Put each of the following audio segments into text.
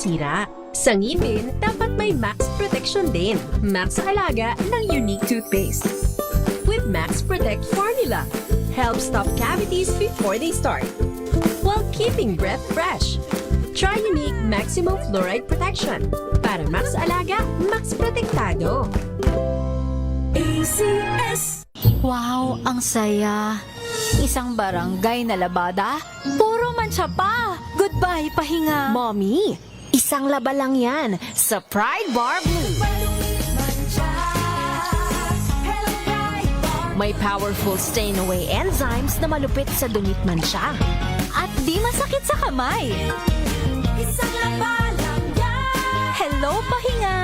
masira. Sa ngipin, dapat may Max Protection din. Max sa alaga ng Unique Toothpaste. With Max Protect Formula, help stop cavities before they start, while keeping breath fresh. Try Unique Maximum Fluoride Protection. Para Max alaga, Max Protektado. ACS. Wow, ang saya. Isang barangay na labada, puro mancha pa. Goodbye, pahinga. Mommy, isang laba lang yan sa Pride Bar Blue. May powerful stain-away enzymes na malupit sa dunit mansya. At di masakit sa kamay. Isang laba lang yan. Hello, pahinga.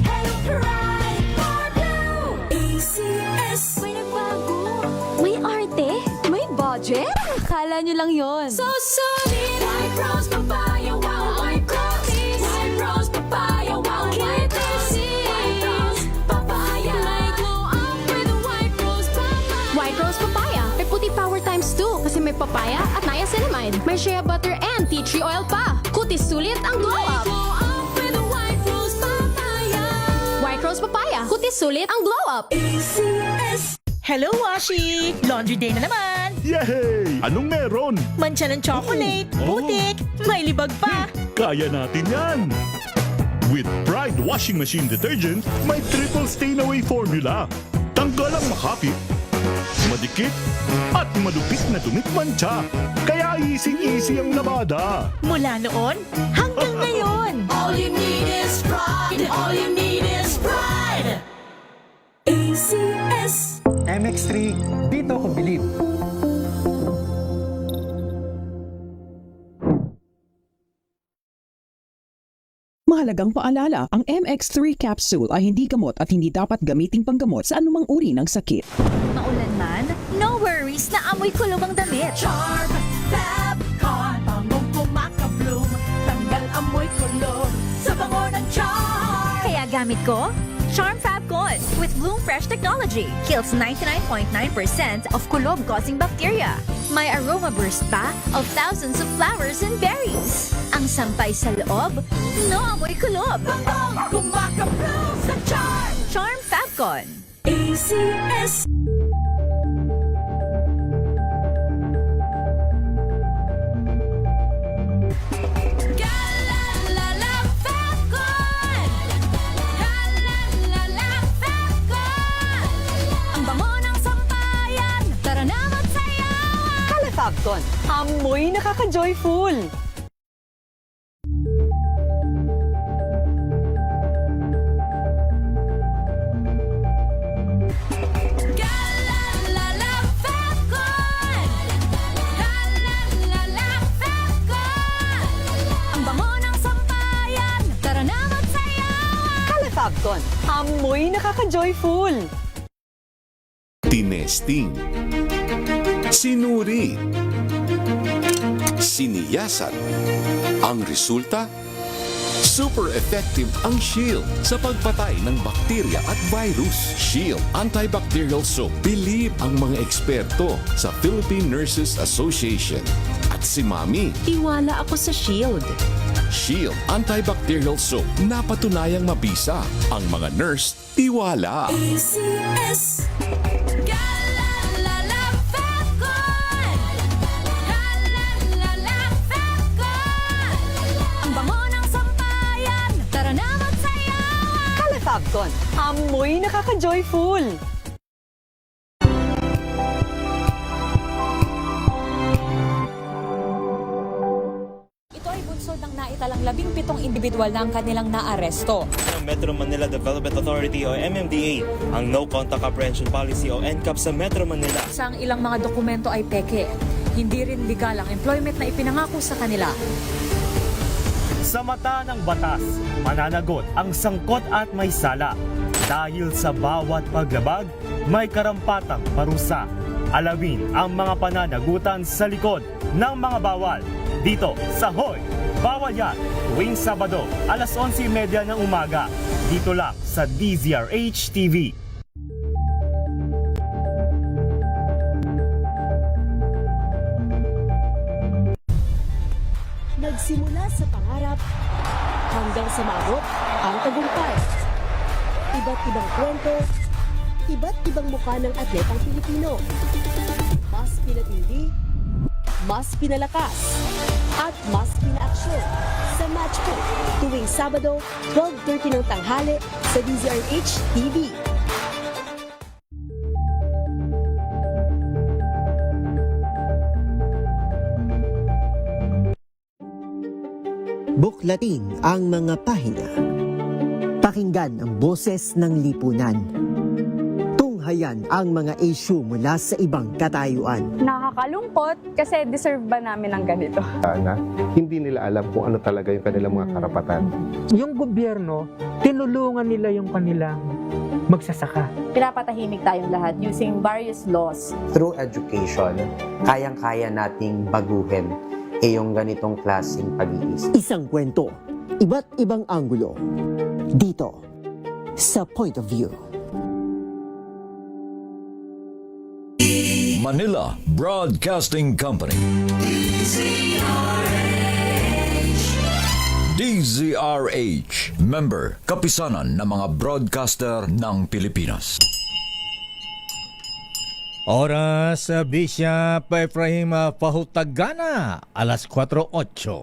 Hello, Pride Bar Blue. ACS. May nagbago. May arte. May budget. Kala nyo lang yon. So solid. White rose papaya, wow, white rose. White rose papaya, wow, white rose. White rose papaya. May glow up with white rose papaya. White Rose Papaya. May puti power times 2 kasi may papaya at niacinamide. May shea butter and tea tree oil pa. Kutis sulit ang glow May up. glow up with white rose papaya. White Rose Papaya. Kutis sulit ang glow up. ACS. Hello, Washi! Laundry day na naman! Yay! Anong meron? Mancha ng chocolate, Oh. putik, may libag pa! Kaya natin yan! With Pride Washing Machine Detergent, may triple stain-away formula. Tanggal ang makapit, madikit, at malupit na dumit mancha. Kaya easy-easy ang labada. Mula noon hanggang ngayon! All you need is pride. All you need is pride. ACS. MX3, dito ko bilib. Mahalagang paalala, ang MX3 capsule ay hindi gamot at hindi dapat gamiting panggamot sa anumang uri ng sakit. Maulan man, no worries na amoy kulog ang damit. Charm Fab Con. Bangong kumaka-bloom. Tanggal amoy kulog sa bango ng charm. Kaya gamit ko, Charm Fab Con with Bloom Fresh technology. Kills 99.9% of kulob-causing bacteria. May aroma burst pa of thousands of flowers and berries. Ang sampay sa loob, no amoy kulob. Bangong kumaka-bloom sa charm. Charm Fab Con. ACS. Galalala Fabcon. Galalala Fabcon. Ang bango ng sampayan. Tara na magsayawan. Calafabcon, amoy nakaka-joyful! Galalala Fabcon. Galalala Fabcon. Ang bango ng sampayan. Tara na magsayawan. Calafabcon, amoy nakaka-joyful! Tinesting, sinuri, siniyasan. Ang resulta? Super effective ang Shield sa pagpatay ng bakterya at virus. Shield Antibacterial Soap. Believe ang mga eksperto sa Philippine Nurses Association. At si Mami, Tiwala ako sa Shield. Shield Antibacterial Soap. Napatunayang mabisa. Ang mga nurse, tiwala. ACS. Galalala Fabcon. Galalala Fabcon. Ang bango ng sampayan. Tara na magsayawan. Calafabcon, amoy nakaka-joyful! Ito ay bunsod ng naitalang 17 individual na ang kanilang naaresto. Ng Metro Manila Development Authority o MMDA ang No Contact Apprehension Policy o NCAP sa Metro Manila. Sa ang ilang mga dokumento ay peke. Hindi rin legal ang employment na ipinangako sa kanila. Sa mata ng batas, mananagot ang sangkot at may sala. Dahil sa bawat paglabag, may karampatang parusa. Alamin ang mga pananagutan sa likod ng mga bawal. Dito sa Hoy! Bawal Yan! Tuwing Sabado, alas 11:30 ng umaga. Dito lang sa DZRH TV. Nagsimula sa pangarap hanggang sa maabot ang tagumpay. Iba't ibang kwento, iba't ibang mukha ng atletang Pilipino. Mas pinatindi, mas pinalakas, at mas pinaaksyon sa Match Point tuwing Sabado, 12:30 ng tanghali sa DZRH TV. Buklatin ang mga pahina. Pakinggan ang boses ng lipunan. Tunghayan ang mga issue mula sa ibang katayuan. Nakakalungkot kasi deserve ba namin ng ganito? Na hindi nila alam kung ano talaga yung kanilang mga karapatan. Yung gobyerno, tinulungan nila yung kanilang magsasaka. Pinapatahimik tayong lahat using various laws. Through education, kayang-kaya nating baguhin yung ganitong klaseng pag-iisip. Isang kwento, iba't ibang anggulo. Dito, sa Point of View. Manila Broadcasting Company. DZRH. Member, kapisanan ng mga broadcaster ng Pilipinas. Oras sa Bishop Efraim Pahutagana, alas 4:08.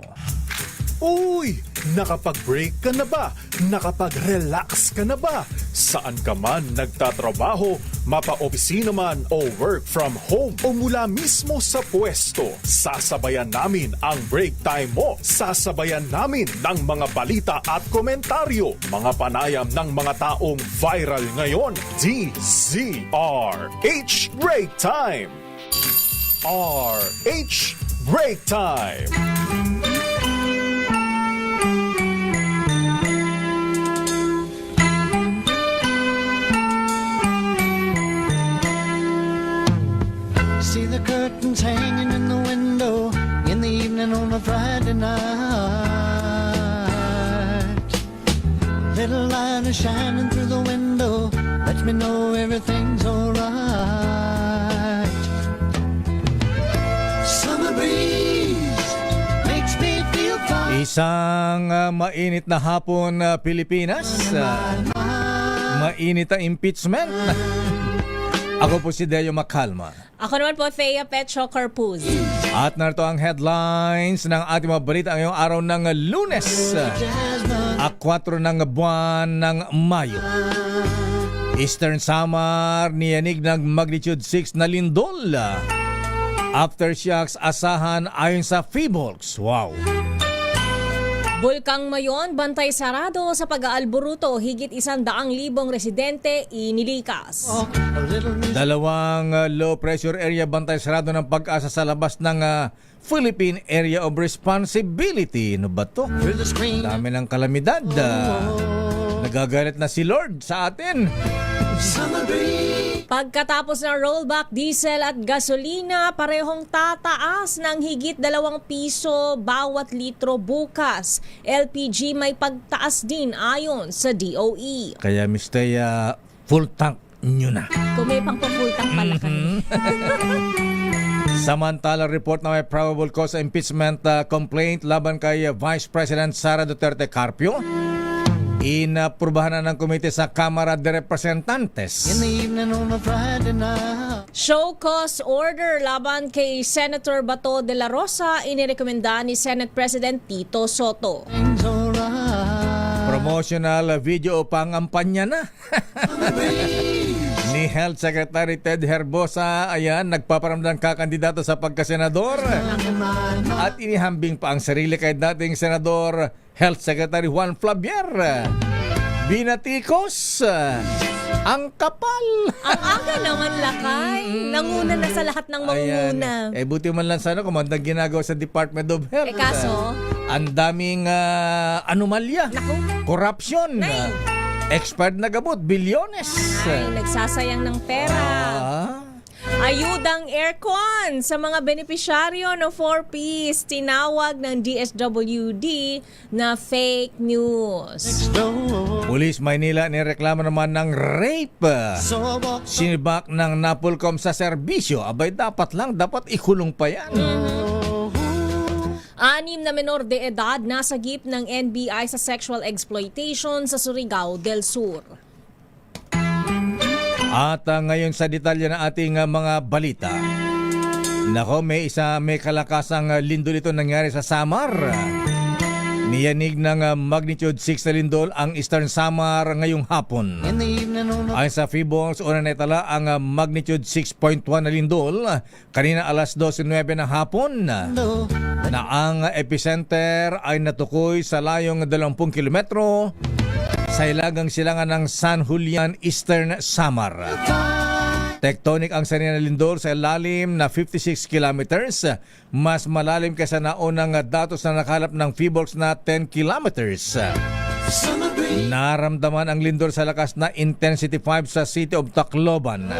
Uy! Nakapag-break ka na ba? Nakapag-relax ka na ba? Saan ka man nagtatrabaho, mapa-opisina man o work from home o mula mismo sa pwesto, sasabayan namin ang break time mo. Sasabayan namin ng mga balita at komentaryo, mga panayam ng mga taong viral ngayon. DZRH Break Time! RH Break Time! See the curtains hanging in the window in the evening on a Friday night. Little light is shining through the window, lets me know everything's alright. Summer breeze makes me feel fine. Isang mainit na hapon, Pilipinas. Mainit ang impeachment. Ako po si Deo Macalma. Ako naman po, Thea Petro Corpuz. At narito ang headlines ng ating mga balita ngayong araw ng Lunes, 4 ng buwan ng Mayo. Eastern Samar niyanig ng magnitude 6 na lindol. Aftershocks asahan ayon sa PHIVOLCS. Wow! Bulkang Mayon, bantay sarado sa pag-aalburuto. Higit 100,000 residente inilikas. Dalawang low pressure area bantay sarado ng pag-asa sa labas ng Philippine Area of Responsibility. Ano ba to? Dami ng kalamidad. Nagagalit na si Lord sa atin. Pagkatapos ng rollback, diesel at gasolina parehong tataas ng higit 2 piso bawat litro bukas. LPG may pagtaas din ayon sa DOE. Kaya Miss Thea, full tank nyo na. Kung may pang-full tank pala kami. Samantala, report na may probable cause impeachment complaint laban kay Vice President Sara Duterte Carpio. Inaprubahan na ng komite sa Kamara de Representantes. In the evening on a Friday night. Show cause order laban kay Senator Bato de la Rosa inirekomenda ni Senate President Tito Soto. Promotional video pangampanya na ni Health Secretary Ted Herbosa. Ayan, nagpaparamdang kakandidato sa pagkasenador at inihambing pa ang sarili kay dating Senador Health Secretary Juan Flavier. Binatikos ang kapal. Ang aga naman lakay. Nanguna na sa lahat ng mangunguna. Ayan. Buti man lang sana kung mandang ginagawa sa Department of Health. Kaso? Ang daming anomalya. Corruption. Expired na gamot, bilyones. Ay, nagsasayang ng pera. Ayudang aircon sa mga benepisyaryo ng 4Ps. Tinawag ng DSWD na fake news. Pulis Maynila nireklamo naman ng rape. Sinibak ng Napolcom sa serbisyo. Abay, dapat ikulong pa yan. 6 na menor de edad nasagip ng NBI sa sexual exploitation sa Surigao del Sur. At ngayon sa detalye ng ating mga balita. Nako, may kalakasang lindol ito nangyari sa Samar. Niyanig ng magnitude 6 na lindol ang Eastern Samar ngayong hapon. Ayon sa Feebolgs, una naitala ang magnitude 6.1 na lindol kanina alas 12:09 ng hapon na ang epicenter ay natukoy sa layong 20 kilometro sa ilagang silangan ng San Julian, Eastern Samar. Tectonic ang sanina lindol sa lalim na 56 kilometers, mas malalim kaysa naunang datos na nakalap ng Feebolgs na 10 kilometers. Naramdaman ang lindol sa lakas na Intensity 5 sa City of Tacloban,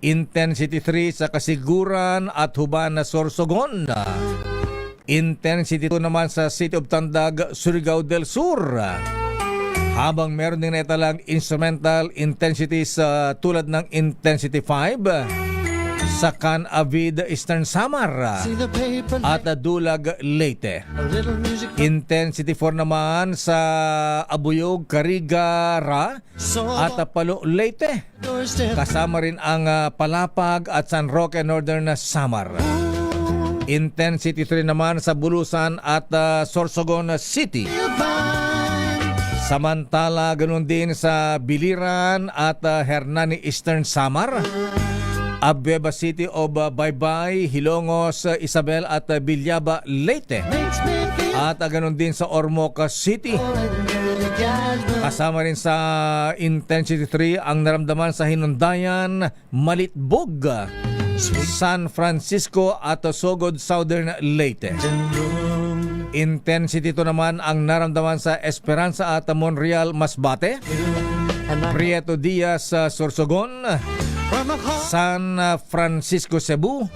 Intensity 3 sa Kasiguran at Huban na Sorsogon, Intensity 2 naman sa City of Tandag, Surigao del Sur. Habang meron din naitalang instrumental intensities tulad ng Intensity 5 sa Canavid, Eastern Samar at Dulag, Leyte. Intensity 4 naman sa Abuyog, Carigara at Palo, Leyte. Kasama rin ang Palapag at San Roque, Northern Samar. Intensity 3 naman sa Bulusan at Sorsogon City. Samantala, ganun din sa Biliran at Hernani, Eastern Samar, Abeba City of Baybay, Hilongos, Isabel at Bilyaba, Leyte. At ganun din sa Ormoc City. Kasama rin sa Intensity 3 ang naramdaman sa Hinundayan, Malitbog, San Francisco at Sogod, Southern Leyte. Intensity 2 naman ang naramdaman sa Esperanza at Monreal, Masbate, Prieto Diaz, Sorsogon, San Francisco, Cebu,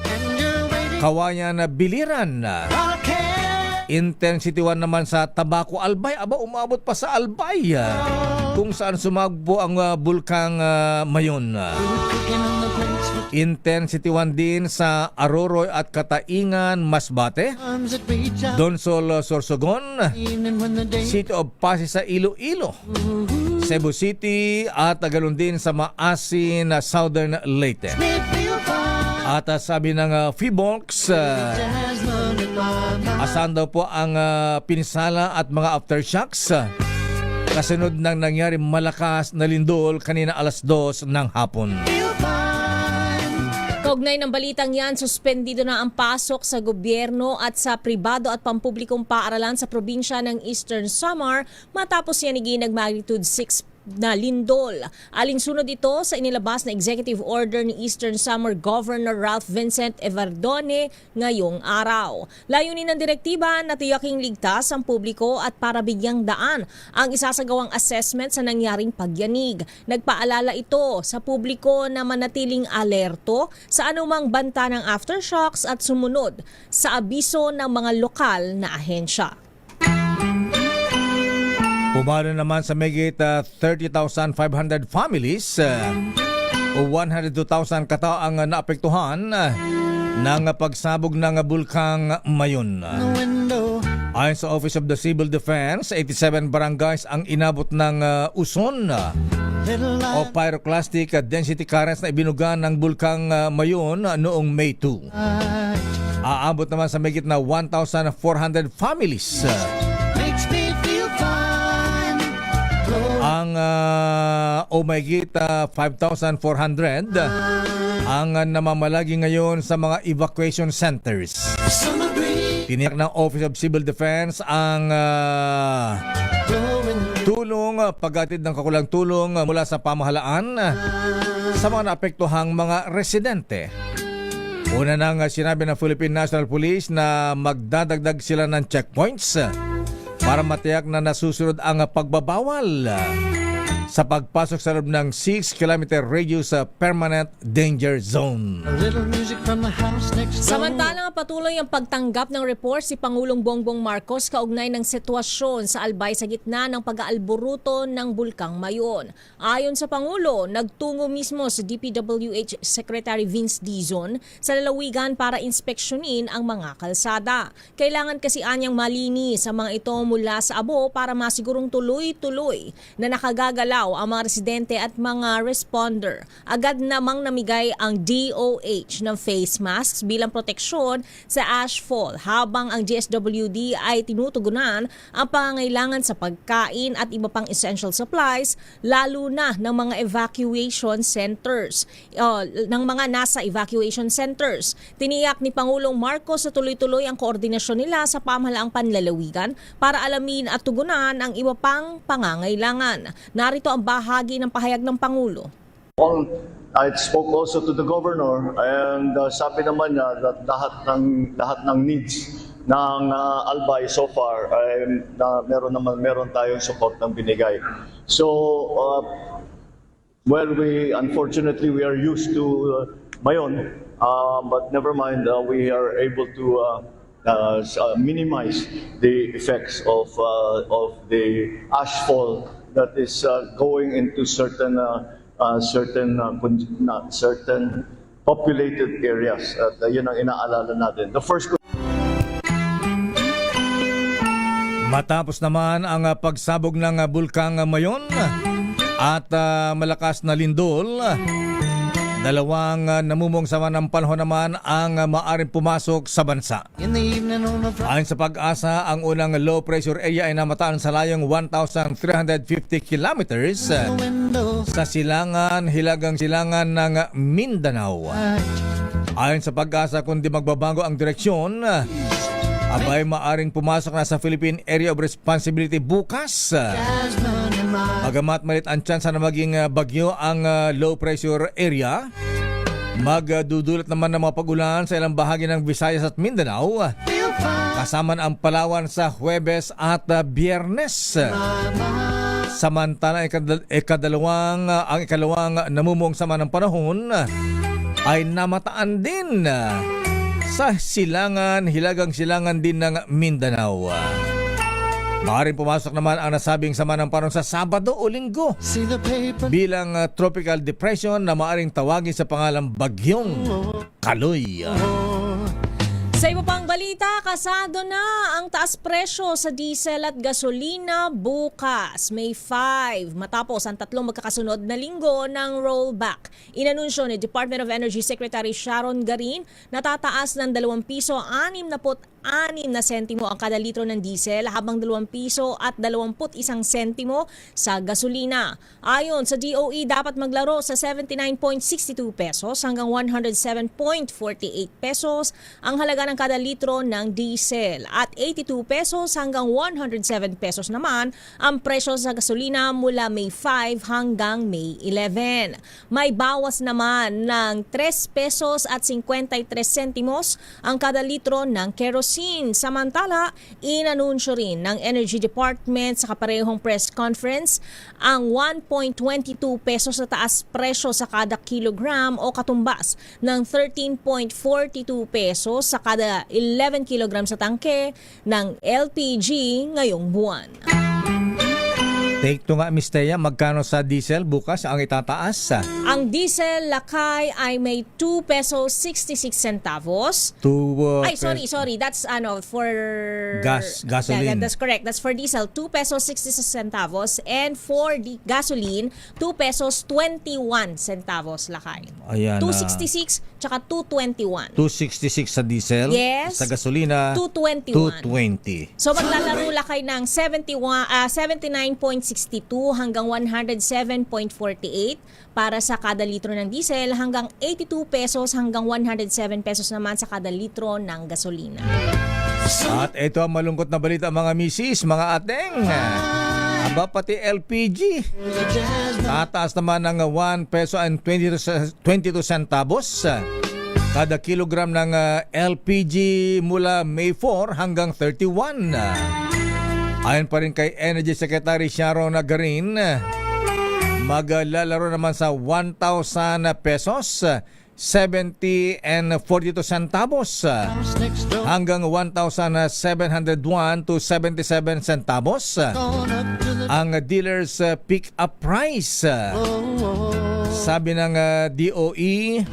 Kawayan, Biliran. Intensity 1 naman sa Tabaco, Albay. Aba, umabot pa sa Albay, kung saan sumagpo ang bulkang Mayon. Intensity 1 din sa Aroroy at Kataingan, Masbate, Donsol, Sorsogon, City of Pasig sa Iloilo, Cebu City at ganoon din sa Maasin, Southern Leyte. At sabi ng Feebolgs, asan daw po ang pinsala at mga aftershocks kasunod ng nangyari malakas na lindol kanina alas 2 ng hapon. Kaugnay ng balitang yan, suspendido na ang pasok sa gobyerno at sa pribado at pampublikong paaralan sa probinsya ng Eastern Samar matapos yan iginag magnitude 6 na lindol. Alinsunod ito sa inilabas na executive order ni Eastern Samar Governor Ralph Vincent Everdone ngayong araw. Layunin ng direktiba na tiyaking ligtas ang publiko at para bigyang daan ang isasagawang assessment sa nangyaring pagyanig. Nagpaalala ito sa publiko na manatiling alerto sa anumang banta ng aftershocks at sumunod sa abiso ng mga lokal na ahensya. Pumalo naman sa megit 30,500 families o 102,000 katao ang naapektuhan ng pagsabog ng bulkang Mayon. Ayon sa Office of the Civil Defense, 87 barangays ang inabot ng uson o pyroclastic density currents na ibinuga ng bulkang Mayon noong May 2. Aabot naman sa megit na 1,400 families ang mahigit 5,400 ang namamalagi ngayon sa mga evacuation centers. Tiniyak ng Office of Civil Defense ang tulong, paghatid ng kakulang tulong mula sa pamahalaan sa mga naapektuhang mga residente. Una nang sinabi ng Philippine National Police na magdadagdag sila ng checkpoints para matiyak na nasusunod ang pagbabawal sa pagpasok sa loob ng 6-kilometer radius sa permanent danger zone. A little music from the house next door. Samantalang patuloy ang pagtanggap ng report si Pangulong Bongbong Marcos kaugnay ng sitwasyon sa Albay sa gitna ng pag-aalboruto ng Bulkang Mayon. Ayon sa Pangulo, nagtungo mismo si DPWH Secretary Vince Dizon sa lalawigan para inspeksyonin ang mga kalsada. Kailangan kasi anyang malinis ang mga ito mula sa abo para masigurong tuloy-tuloy na nakagagalaw ang mga residente at mga responder. Agad namang namigay ang DOH ng face masks bilang proteksyon sa ashfall habang ang DSWD ay tinutugunan ang pangangailangan sa pagkain at iba pang essential supplies lalo na ng mga evacuation centers, ng mga nasa evacuation centers. Tiniyak ni Pangulong Marcos sa tuloy-tuloy ang koordinasyon nila sa pamahalaang panlalawigan para alamin at tugunan ang iba pang pangangailangan. Narito ang bahagi ng pahayag ng Pangulo. I spoke also to the governor and sabi naman niya that lahat ng needs ng Albay so far ay meron tayong support ng binigay. So unfortunately we are used to Mayon, but never mind, we are able to minimize the effects of the ashfall that is going into certain populated areas. At yun ang inaalala natin. The first. Matapos naman ang pagsabog ng Bulkang Mayon at malakas na lindol, dalawang namumong sama ng panahon naman ang maaring pumasok sa bansa. Ayon sa Pag-asa, ang unang low pressure area ay namataan sa layong 1,350 kilometers sa hilagang silangan ng Mindanao. Ayon sa Pag-asa, kung di magbabago ang direksyon, abay maaring pumasok na sa Philippine Area of Responsibility bukas. Bagamat malit ang tsansa na maging bagyo ang low pressure area, magdudulot naman ng mga pag-ulan sa ilang bahagi ng Visayas at Mindanao, kasama ang Palawan sa Huwebes at Biyernes. Samantala, ang ikalawang namumong sama ng panahon ay namataan din sa hilagang silangan din ng Mindanao. Maaaring pumasok naman ang nasabing sama ng panahon sa Sabado o Linggo bilang tropical depression na maaaring tawagin sa pangalang Bagyong Kaloy. Sa iba pang balita, kasado na ang taas presyo sa diesel at gasolina bukas, May 5, matapos ang tatlong magkakasunod na linggo ng rollback. Inanunsyo ni Department of Energy Secretary Sharon Garin na tataas ng 2 piso 66 na sentimo ang kada litro ng diesel habang 2 piso at 21 sentimo sa gasolina. Ayon sa DOE, dapat maglaro sa 79.62 pesos hanggang 107.48 pesos ang halaga ng kada litro ng diesel at 82 pesos hanggang 107 pesos naman ang presyo sa gasolina mula May 5 hanggang May 11. May bawas naman ng 3 pesos at 53 sentimos ang kada litro ng kerosene. Samantala, inanunsyo rin ng Energy Department sa kaparehong press conference ang 1.22 pesos na taas presyo sa kada kilogram o katumbas ng 13.42 pesos sa kada 11 kilogram sa tangke ng LPG ngayong buwan. Take to nga, Miss Thea, magkano sa diesel bukas ang itataas? Ang diesel lakay ay may 2 pesos 66 centavos. Sorry. That's for gasoline. Yeah, that's correct. That's for diesel, 2 pesos 66 centavos. And for the gasoline, 2 pesos 21 centavos lakay. Ayan, 266 tsaka 221. 266 sa diesel. Yes. Sa gasolina, 220. So maglalaro lakay ng 79.62 hanggang 107.48 para sa kada litro ng diesel, hanggang 82 pesos hanggang 107 pesos naman sa kada litro ng gasolina. At ito ang malungkot na balita, mga misis, mga ateng. Aba, pati LPG tataas naman ng 1 peso and 22 centavos kada kilogram ng LPG mula May 4 hanggang 31. Ayon pa rin kay Energy Secretary Sharon Garin, maglalaro naman sa 1,000 pesos, 70 and 42 centavos hanggang 1,701 to 77 centavos ang dealer's pick-up price. Sabi ng DOE,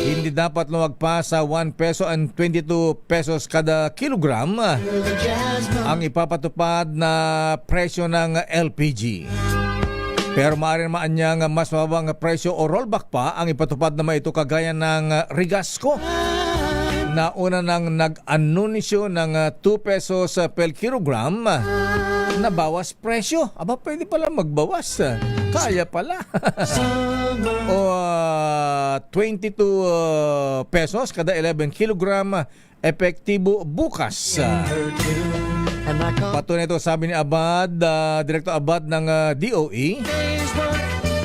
hindi dapat lumagpa sa 1 peso and 22 pesos kada kilogram ang ipapatupad na presyo ng LPG. Pero maaari naman niyang mas mababang presyo o rollback pa ang ipatupad naman ito kagaya ng Rigasco na una nang nag-anunsyo ng 2 pesos per kilogram na bawas presyo. Aba, pwede pala magbawas. Kaya pala. O 22 pesos kada 11 kilogram epektibo bukas. Patunay ito, sabi ni Abad, Director Abad ng DOE,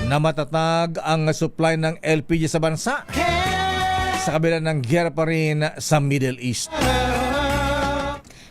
na matatag ang supply ng LPG sa bansa sa kabila ng giyera pa rin sa Middle East.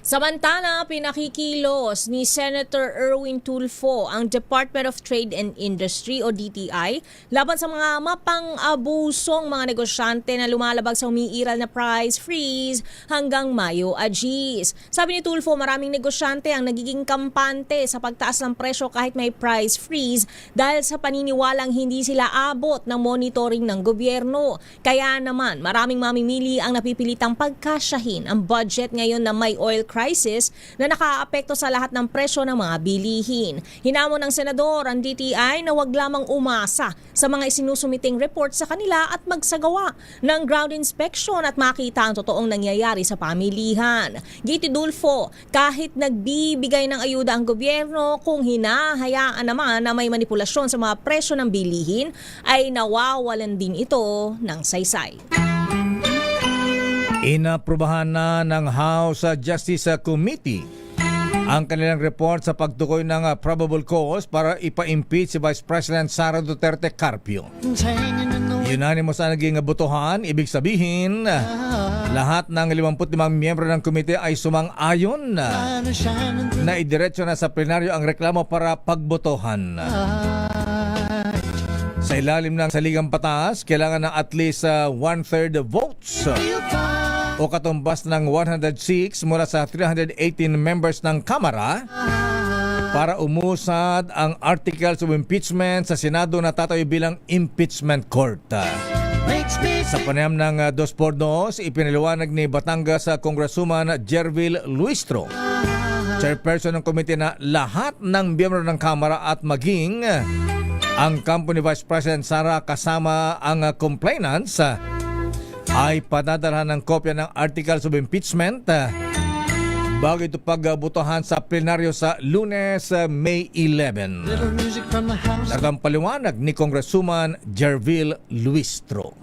Samantala, pinakikilos ni Senator Erwin Tulfo ang Department of Trade and Industry o DTI laban sa mga mapang-abusong mga negosyante na lumalabag sa umiiral na price freeze hanggang Mayo Agis. Sabi ni Tulfo, maraming negosyante ang nagiging kampante sa pagtaas ng presyo kahit may price freeze dahil sa paniniwalang hindi sila abot ng monitoring ng gobyerno. Kaya naman, maraming mamimili ang napipilitang pagkasyahin ang budget ngayon na may oil crisis na nakaapekto sa lahat ng presyo ng mga bilihin. Hinamon ng senador ang DTI na wag lamang umasa sa mga isinusumiting report sa kanila at magsagawa ng ground inspection at makita ang totoong nangyayari sa pamilihan. Giti Dulfo, kahit nagbibigay ng ayuda ang gobyerno, kung hinahayaan naman na may manipulasyon sa mga presyo ng bilihin, ay nawawalan din ito ng saysay. Inaprubahan na ng House Justice Committee ang kanilang report sa pagtukoy ng probable cause para ipa-impeach si Vice President Sara Duterte Carpio. Unanimous ang naging botohan, ibig sabihin lahat ng 55 miyembro ng komite ay sumang-ayon na idiretso na sa plenaryo ang reklamo para pagbotohan. Sa ilalim ng saligang batas, kailangan ng at least 1/3 votes o katumbas ng 106 mula sa 318 members ng Kamara para umusad ang articles of impeachment sa Senado na tatayo bilang impeachment court. Sa panayam ng 2x2, ipinaliwanag ni Batangas Congresswoman Jervil Luistro, chairperson ng komite, na lahat ng miyembro ng Kamara at maging ang kampo ni Vice President Sara kasama ang complainants ay padadalhan ng kopya ng articles of impeachment bago ito pagbutohan sa plenaryo sa Lunes, May 11. Ang paliwanag ni Congresswoman Jervil Luistro.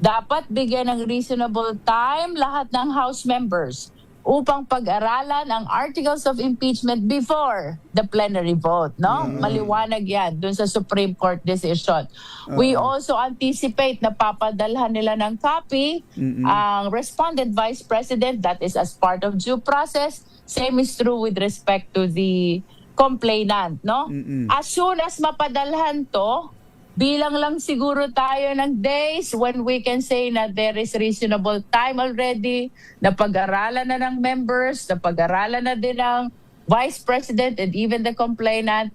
Dapat bigyan ng reasonable time lahat ng House members upang pag-aralan ang articles of impeachment before the plenary vote, no? Maliwanag yan dun sa Supreme Court decision. We also anticipate na papadalhan nila ng copy ang respondent vice president, that is as part of due process. Same is true with respect to the complainant, no? As soon as mapadalhan to, bilang lang siguro tayo ng days when we can say na there is reasonable time already, na pag-aralan na ng members, na pag-aralan na din ng Vice President and even the complainant.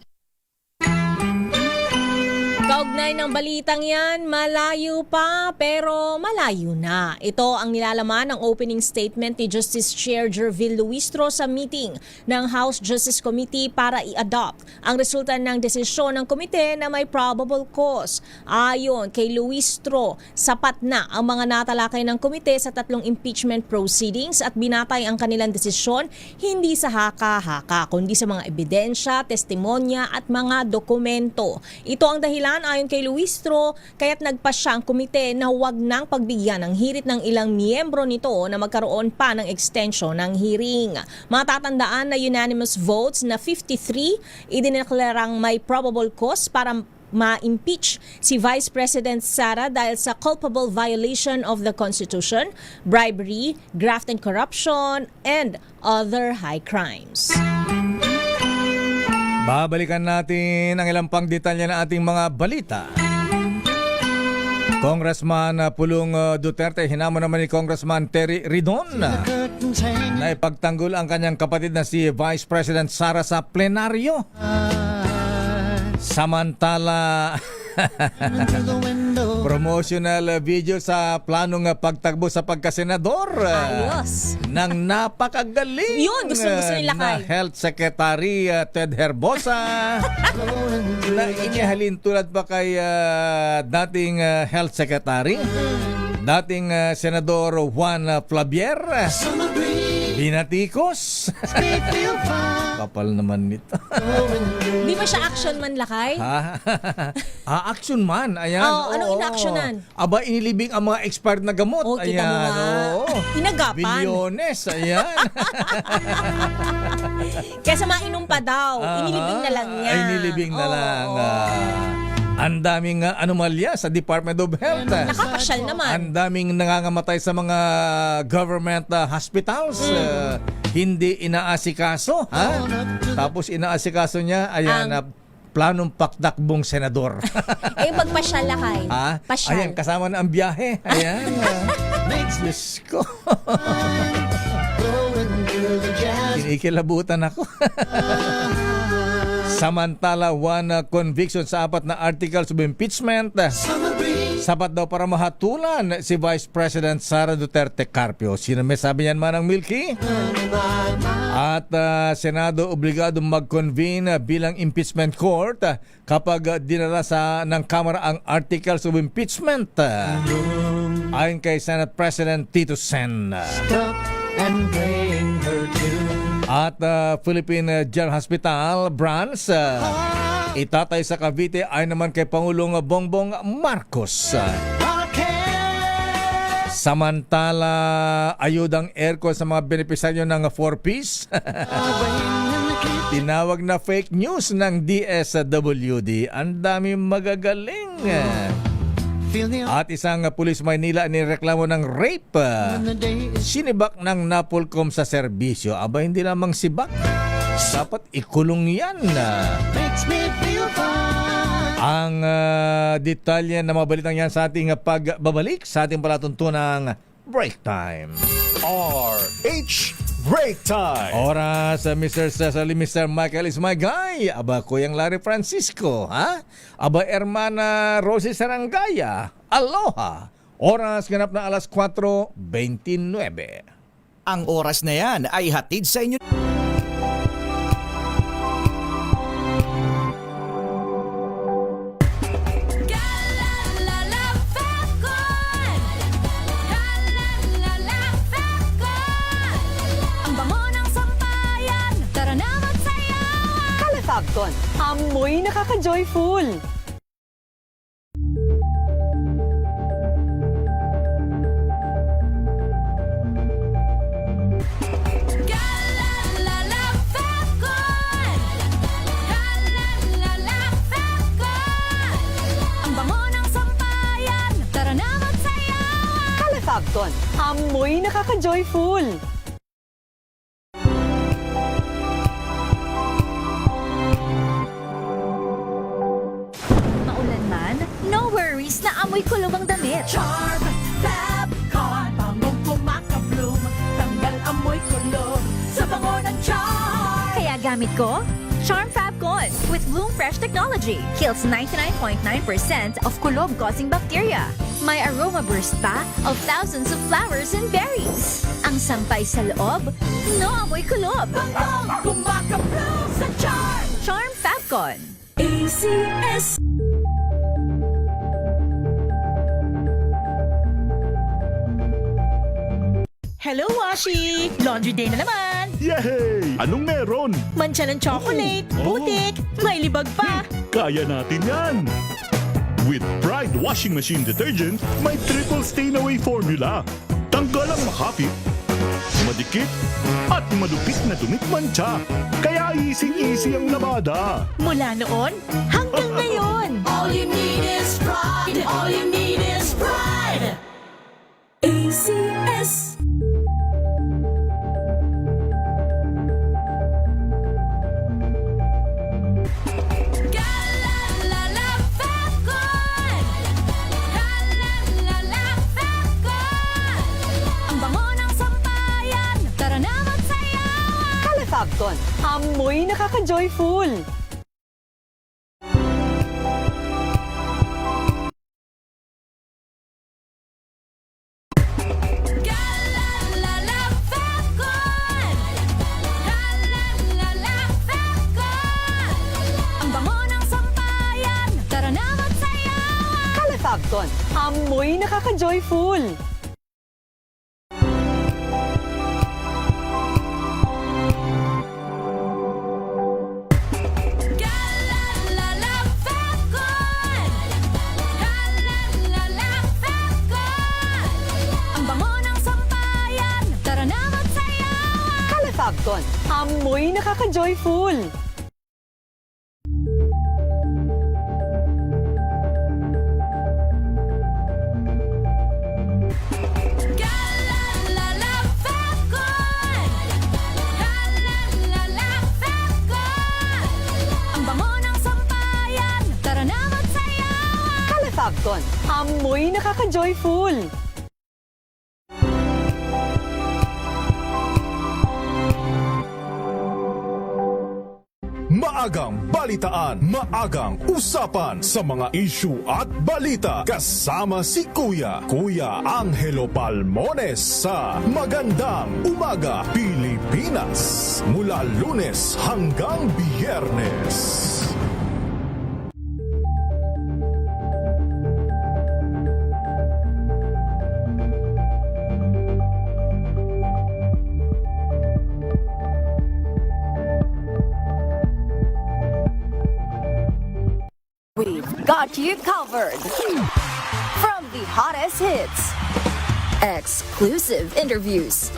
Kaugnay ng balitang yan, malayo pa pero malayo na. Ito ang nilalaman ng opening statement ni Justice Chair Jervil Luistro sa meeting ng House Justice Committee para i-adopt ang resulta ng desisyon ng komite na may probable cause. Ayon kay Luistro, sapat na ang mga natalakay ng komite sa 3 impeachment proceedings at binatay ang kanilang desisyon hindi sa haka-haka kundi sa mga ebidensya, testimonya at mga dokumento. Ito ang dahilan ayon kay Luistro, kaya't nagpasya ang komite na huwag nang pagbigyan ng hirit ng ilang miyembro nito na magkaroon pa ng extension ng hearing. Matatandaan na unanimous votes na 53 idineklarang may probable cause para ma-impeach si Vice President Sara dahil sa culpable violation of the Constitution, bribery, graft and corruption, and other high crimes. Babalikan natin ang ilang pang detalye ng ating mga balita. Congressman Pulong Duterte, hinamon naman ni Congressman Terry Ridon na ipagtanggol ang kanyang kapatid na si Vice President Sara sa plenaryo. Samantala, promotional video sa planong pagtakbo sa pagkasenador ng napakagaling Yun, gusto nila na kay Health Secretary Ted Herbosa na inihalin tulad pa kay dating Health Secretary, dating Senador Juan Flavier. Binatikos. Kapal naman nito. Di ba siya action man lakay? Action man. Ayan. Anong in-actionan? Aba, inilibing ang mga expired na gamot. Kita mo nga. Inagapan. Bilyones. Ayan. Kesa mainom pa daw. Inilibing na lang niya. Inilibing na lang. Ang daming anomalya sa Department of Health. Nakapasyal naman. Ang daming nangangamatay sa mga government hospitals. Hindi inaasikaso. Tapos inaasikaso niya, ayan, planong paktakbong senador. Magpasyal lakay. Pasyal. Ayan, kasama na ang biyahe. Ayan. Diyos ko. Kinikilabutan ako. Samantala, one conviction sa 4 na articles of impeachment. Sapat daw para mahatulan si Vice President Sara Duterte Carpio. Sino may sabi niyan, Manang Milky? At Senado obligado mag-convene bilang impeachment court kapag dinala ng Kamara ang articles of impeachment. Ayon kay Senate President Tito Sen. At Philippine General Hospital branch itatay sa Cavite ay naman kay Pangulong Bongbong Marcos. Samantala, ayudang aircon sa mga benepisaryo ng 4Ps. Tinawag na fake news ng DSWD. Ang dami magagaling. At isang pulis Maynila nireklamo ng rape. Sinibak ng Napolcom sa serbisyo. Aba, hindi lamang sibak. Dapat ikulong yan. Ang detalye na mabalitang yan sa ating pagbabalik sa ating palatuntunang Break Time. RH Break Time. Oras, Mr. Cecily, Mr. Michael is my guy. Aba, Kuyang Larry Francisco, ha? Aba, Hermana Rosie Sarangaya. Aloha. Oras ganap na alas 4:29. Ang oras na yan ay hatid sa inyo. Fagcon, amoy nakaka-joyful. Ang bango ng sampayan, tara na magsayawan. Fagcon, amoy nakaka-joyful. No worries na amoy kulog ang damit. Charm Fabcon, bangong kumakabloom, tanggal amoy kulog sa bango ng Charm. Kaya gamit ko, Charm Fabcon with Bloom Fresh Technology. Kills 99.9% of kulob-causing bacteria. May aroma burst pa of thousands of flowers and berries. Ang sampay sa loob, no amoy kulob. Bangong kumakabloom sa Charm. Charm Fabcon. ACS. Hello, Washi! Laundry day na naman! Yay! Anong meron? Mancha ng chocolate, putik, may libag pa! Kaya natin yan! With Pride Washing Machine Detergent, may triple stain-away formula. Tanggal ang makapit, madikit, at madupit na tumitmantsa. Kaya easy-easy ang labada. Mula noon hanggang ngayon! All you need is pride! All you need is pride! ACS. Amoy nakaka-joyful! Ang bango ng sampayan, tara na magsayawan. Calefabcon, amoy nakaka-joyful! Ang bango ng sampayan, tara na magsayawan. Calefabcon, amoy nakaka-joyful! Ang bango ng sampayan, tara na magsayawan. Calefabcon, amoy nakaka-joyful! Maagang balitaan, maagang usapan sa mga issue at balita kasama si Kuya Angelo Palmones sa Magandang Umaga Pilipinas mula Lunes hanggang Biyernes. We've got you covered. From the hottest hits, exclusive interviews,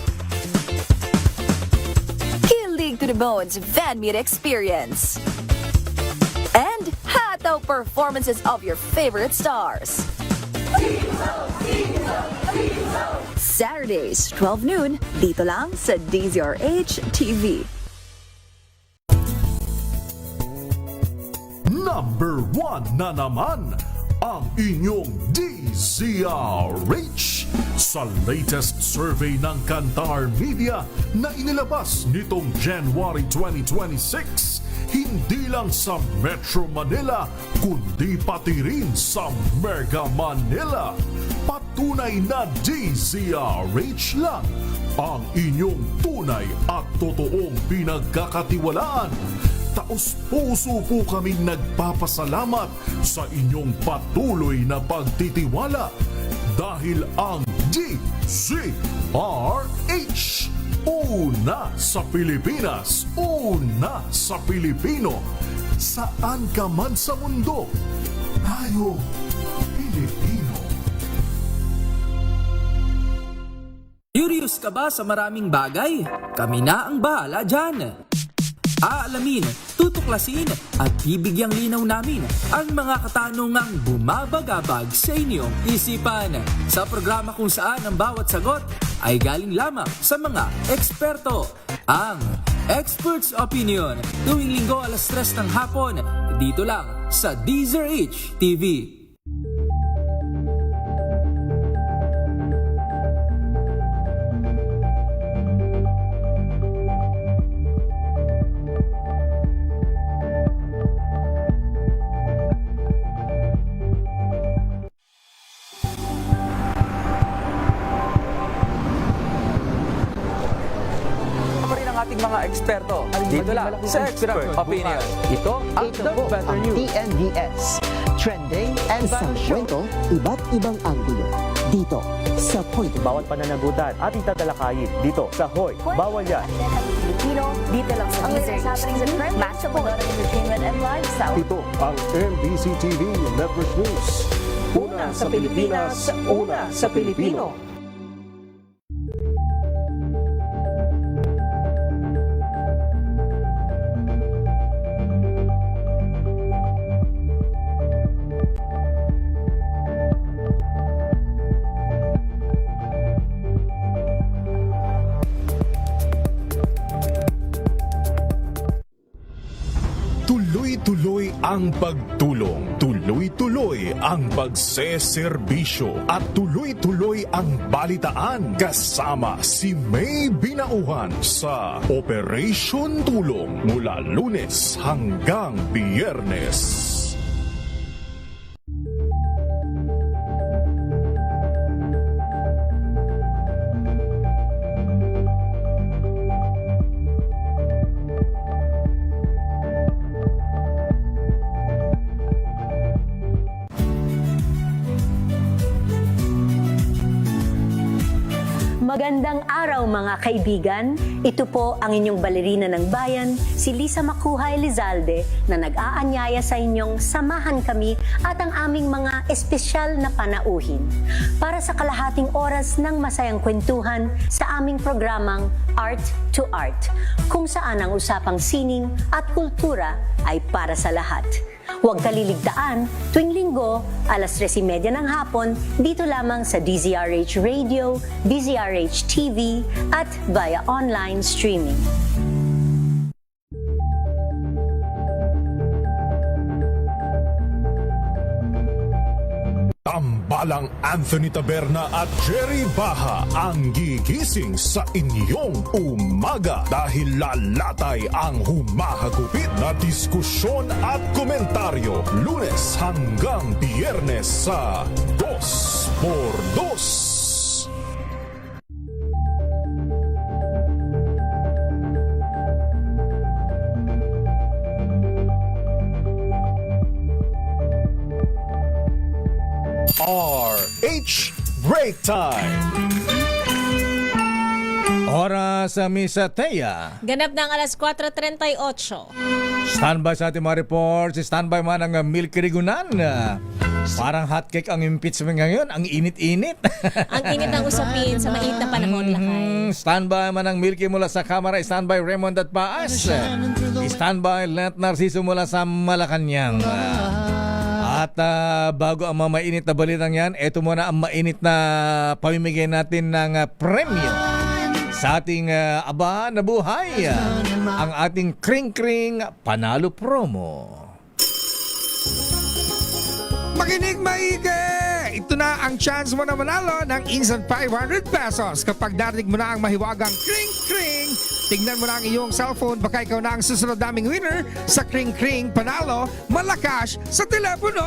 kilig to the bones fan meet experience, and hataw performances of your favorite stars. Saturdays, 12 noon, dito lang sa DZRH TV. Number 1 na naman ang inyong DZRH sa latest survey ng Kantar Media na inilabas nitong January 2026. Hindi lang sa Metro Manila, kundi pati rin sa Mega Manila. Patunay na DZRH lang ang inyong tunay at totoong pinagkakatiwalaan. Taos-puso po kaming nagpapasalamat sa inyong patuloy na pagtitiwala dahil ang DZRH, una sa Pilipinas, una sa Pilipino, saan ka man sa mundo, tayo Pilipino. Curious ka ba sa maraming bagay? Kami na ang bahala dyan. Aalamin, tutuklasin at bibigyang linaw namin ang mga katanungang bumabagabag sa inyong isipan. Sa programa kung saan ang bawat sagot ay galing lamang sa mga eksperto. Ang Expert's Opinion, tuwing linggo 3:00 ng hapon, dito lang sa DZRH TV. ating mga eksperto. Dito lang sa Expert Opinion. Ito ang The Better News. TNVS. Trending and Isang kwento, iba't ibang anggulo. Dito sa Point. Bawat pananagutan ating tatalakayin dito sa Hoy. Bawal yan. Filipino, dito lang sa DZRH TV, match up with entertainment and lifestyle. Ito ang MBC TV Network News. Una sa Pilipinas, una sa Pilipino. Tuloy-tuloy ang pagtulong, tuloy-tuloy ang pagseserbisyo, at tuloy-tuloy ang balitaan kasama si May Binauhan sa Operation Tulong mula Lunes hanggang Biyernes. Magandang araw mga kaibigan. Ito po ang inyong balerina ng bayan, si Lisa Makuhay Lizalde, na nag-aanyaya sa inyong samahan kami at ang aming mga espesyal na panauhin para sa kalahating oras ng masayang kwentuhan sa aming programang Art to Art, kung saan ang usapang sining at kultura ay para sa lahat. Huwag kaliligtaan, tuwing linggo, alas 3:30 ng hapon, dito lamang sa DZRH Radio, DZRH TV, at via online streaming. Tambalang Anthony Taberna at Jerry Baha ang gigising sa inyong umaga dahil lalatay ang humahagupit na diskusyon at komentaryo Lunes hanggang Biyernes sa 2x2. RH Break Time. Oras sa Misa Thea. Ganap ng alas 4:38. Standby sa ating mga reports. Standby man ang Milky Rigunan. Parang hotcake ang impeachment ngayon. Ang init-init. Ang init ng usapin sa mainit na panahon, Lakay. Standby man ang Milky mula sa Kamara. Standby Raymond at Paas. Standby Lent Narciso mula sa Malacanang. At bago ang mga mainit na balitang yan, eto muna ang mainit na pamimigay natin ng premyo sa ating aba na buhay. Ang ating Kring-Kring Panalo Promo. Makinig maigi! Ito na ang chance mo na manalo ng instant 500 pesos kapag narinig mo na ang mahiwagang Kring-Kring. Tignan mo na ang iyong cellphone, baka ikaw na ang susunod naming winner sa Kring-Kring Panalo Malakas sa telepono.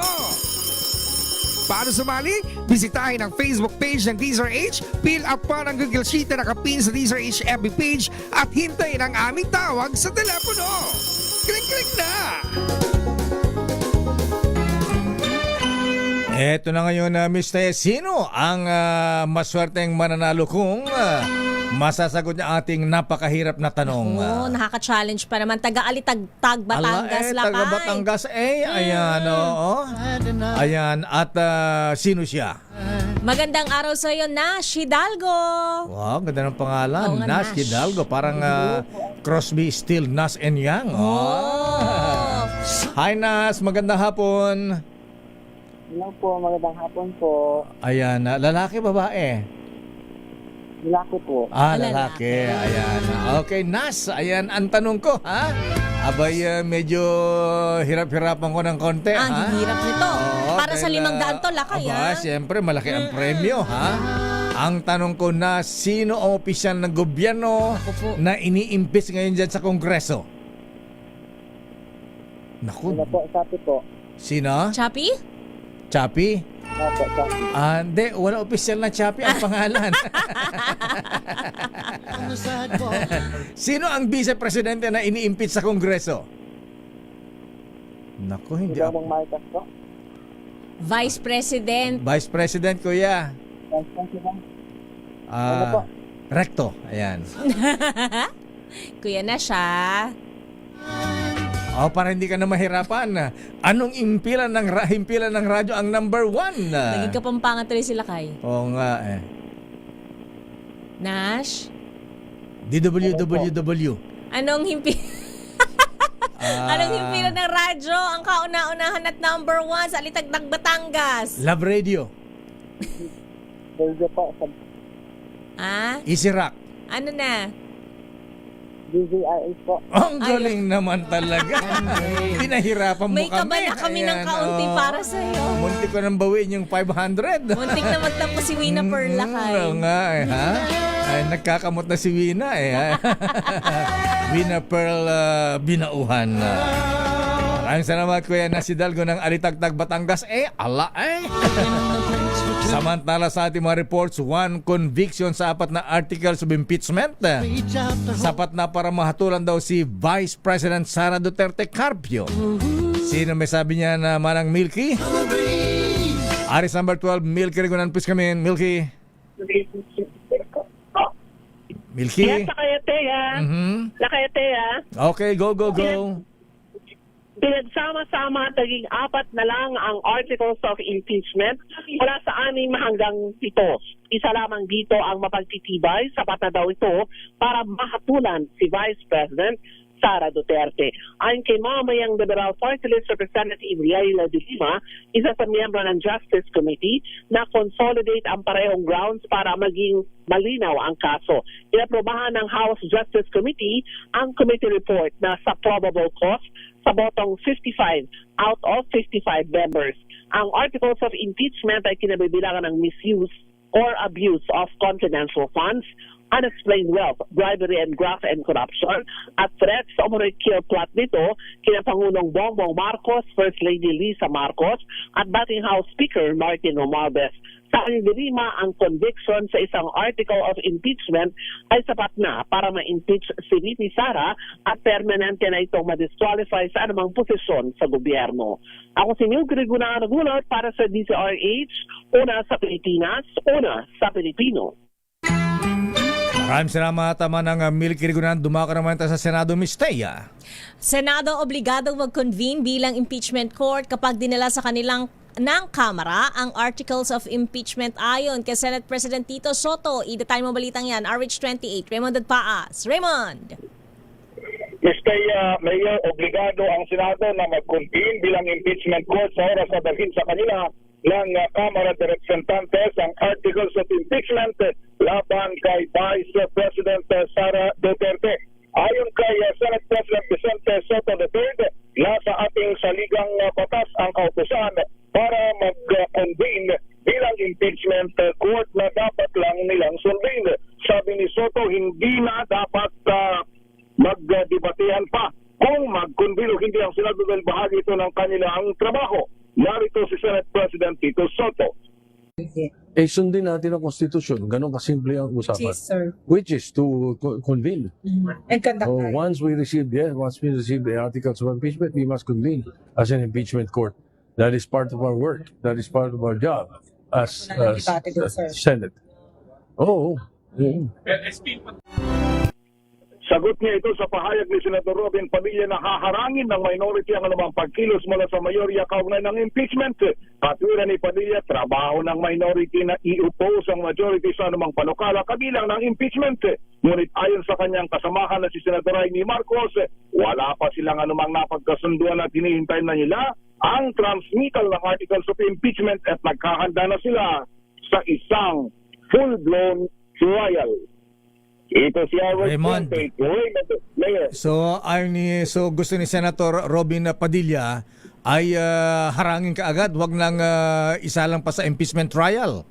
Para sumali, bisitahin ang Facebook page ng DZRH, fill up pa ng Google Sheet na nakapin sa DZRH FB page at hintayin ang aming tawag sa telepono. Kring-Kring na! Eto na ngayon, Mr. Sino ang maswerteng mananalo kung masasagot niya ating napakahirap na tanong? Nakaka-challenge pa naman. Taga-Alitagtag, Batangas, Lakay. Taga Batangas, ayan, oo. Ayan, at sino siya? Magandang araw sa iyo, Nash Hidalgo. Wow, ganda ng pangalan. Oo nga, Nash Hidalgo. Parang Crosby, Still, Nash and Young. Hi, Nash. Magandang hapon. Hello po, magandang hapon po. Ayan, lalaki, babae? Lalaki po. Lalaki. Ayan. Okay, Nas, ayan ang tanong ko, ha? Abay, medyo hirap-hirapan ko ng konti, ha? Ang hirap nito. Para sa dahil, 500 to, Lakay, ha? Siyempre, malaki ang premyo, ha? Ang tanong ko na, sino ang opisyal ng gobyerno na ini-impeach ngayon dyan sa Kongreso? Naku. Ano po, sabi po. Sino? Chappy? Chappy? Opo, Chappy. Hindi, wala opisyal na Chappy ang pangalan. Sino ang vice-presidente na ini-impeach sa Kongreso? Naku, hindi ako. Marcos po? Vice President. Vice President, kuya. Vice President. Ano po? Recto, ayan. Kuya na siya. Para hindi ka na mahirapan. Anong himpilan ng radyo ang number 1? Naging kapampangan tuloy sila kay. Oo nga Nash? DWWW. Anong Anong himpilan ng radyo ang kauna-unahan at number 1 sa Alitagtag, Batangas? Love Radio. Radio po. Easy Rock. Ano na? DZRH po. Ang galing naman talaga. Pinahirapan mo May kami. kabala kami ng Ayan, kaunti oo. para sa'yo. Muntik ko nang bawiin yung 500. Muntik na magtapos si Wina Perla kay. Oo nga eh, ha? Ay, nagkakamot na si Wina eh. Ha? Wina Pearl Binauhan. Maraming salamat Kuya Nasidalgo ng Alitagtag, Batangas. Ala eh. Samantala sa ating mga reports, 1 conviction sa 4 na articles of impeachment. Sapat na para mahatulan daw si Vice President Sara Duterte Carpio. Sino may sabi niya na Manang Milky? Aris number 12, Milky Rigunan, please come in. Milky. Milky? Yes, Nakayatea. Nakayatea. Okay, go. Pinagsama-sama, taging 4 na lang ang articles of impeachment mula sa 6 hanggang 7. Isa lamang dito ang mapagtitibay, sapat na daw ito para mahatulan si Vice President Sara Duterte. Ayon kay Mamayang Liberal Party List Representative Yaila de Lima, isa sa miyembro ng Justice Committee, na consolidate ang parehong grounds para maging malinaw ang kaso. Inaprobahan ng House Justice Committee ang committee report na sa probable cause sa botong 55 out of 55 members. Ang articles of impeachment ay kinabibilangan ng misuse or abuse of confidential funds, unexplained wealth, bribery and graft and corruption, at threats sa umunoy kill plot nito kina Pangulong Bongbong Marcos, First Lady Lisa Marcos, at dating House Speaker Martin Romualdez. Sa Lima, ang conviction sa isang article of impeachment ay sapat na para ma-impeach si VP Sara at permanente na itong ma-disqualify sa anumang posisyon sa gobyerno. Ako si Milky Rigunan nagulat para sa DZRH, una sa Pilipinas, una sa Pilipino. Maraming salamat, Manang Milky Rigunan. Dumaka naman tayo sa Senado, Miss Thea. Senado obligadong mag-convene bilang impeachment court kapag dinala sa kanilang ng Kamara ang articles of impeachment ayon kay Senate President Tito Soto. Ida-time mo balitang yan, RH28, Raymond Adpaas. Raymond! Mr. Mayor, obligado ang Senado na mag-convene bilang impeachment court sa oras na dalhin sa kanila ng Kamara de Representantes ang articles of impeachment laban kay Vice President Sara Duterte. Ayon kay Senate President Vicente Soto III, nasa ating saligang batas ang kautusan para mag-convene bilang impeachment court na dapat lang nilang sundin. Sabi ni Soto, hindi na dapat magdebatehan pa kung mag-convene o hindi ang Senado dahil bahagi ito ng kanilang trabaho. Narito si Senate President Tito Soto. Sundin natin ang Constitution. Ganon kasimple ang usapan. Yes, sir. Which is to convene. And conduct So once we receive the articles of impeachment, we must convene as an impeachment court. That is part of our work. That is part of our job as Senate. Oh. Sagot niya ito sa pahayag ni Senator Robin Padilla na haharangin ng minority ang anumang pagkilos mula sa mayorya kaugnay ng impeachment. Patwira ni Padilla, trabaho ng minority na i-oppose ang majority sa anumang panukala kabilang ng impeachment. Ngunit ayon sa kanyang kasamahan na si Senator Amy Marcos, wala pa silang anumang napagkasunduan at hinihintay na nila ang transmittal ng articles of impeachment at nagkahanda na sila sa isang full-blown trial. Ito si Raymond. So gusto ni Senator Robin Padilla ay harangin kaagad, wag nang isa lang pa sa impeachment trial.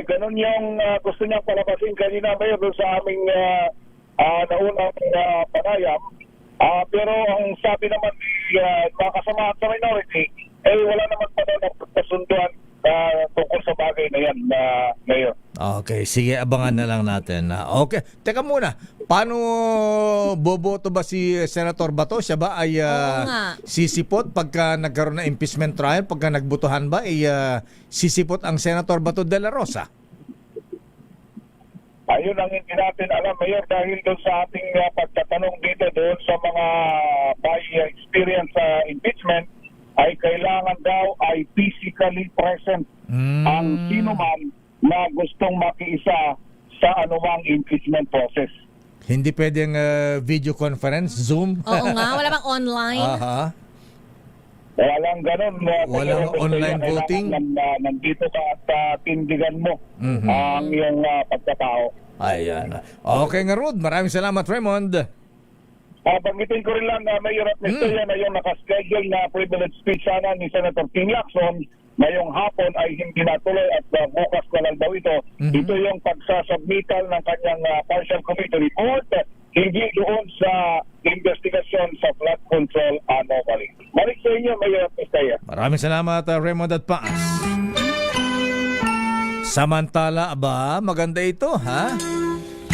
Ganun yung gusto niyang palabasin kanina mayroon sa aming naunang panayam. Pero ang sabi naman ni mga kasama sa minority, wala naman pa daw nagkasunduan tungkol sa bagay na yan, Mayor. Okay, sige, abangan na lang natin. Okay, teka muna, paano boboto ba si Senator Bato? Siya ba ay sisipot pagka nagkaroon ng impeachment trial? Pagka nagbutuhan ba, ay sisipot ang Senator Bato de la Rosa? Ayun ang hindi natin alam, Mayor, dahil doon sa ating pagtatanong dito doon sa mga by experience sa impeachment, ay kailangan daw ay physically present ang sino man na gustong makiisa sa anumang impeachment process. Hindi pwedeng video conference, Zoom? Oo nga, wala bang online? Walang ganun. Walang online voting? Nandito ka at tindigan mo ang iyong pagkatao. Ayan. Okay nga, Rod. Maraming salamat, Raymond. Banggitin ko rin lang na Mayor at Mr. Yan na yung nakaschedule na privilege speech sana ni Senator King Lacson ngayong hapon ay hindi natuloy at bukas na lang daw ito. Ito yung pagsasubmital ng kanyang partial committee report hindi doon sa investigasyon sa flood control anomaly. Balik sa inyo, Mayor at Mr. Yan. Maraming salamat, Raymond at Paas. Samantala, maganda ito, ha?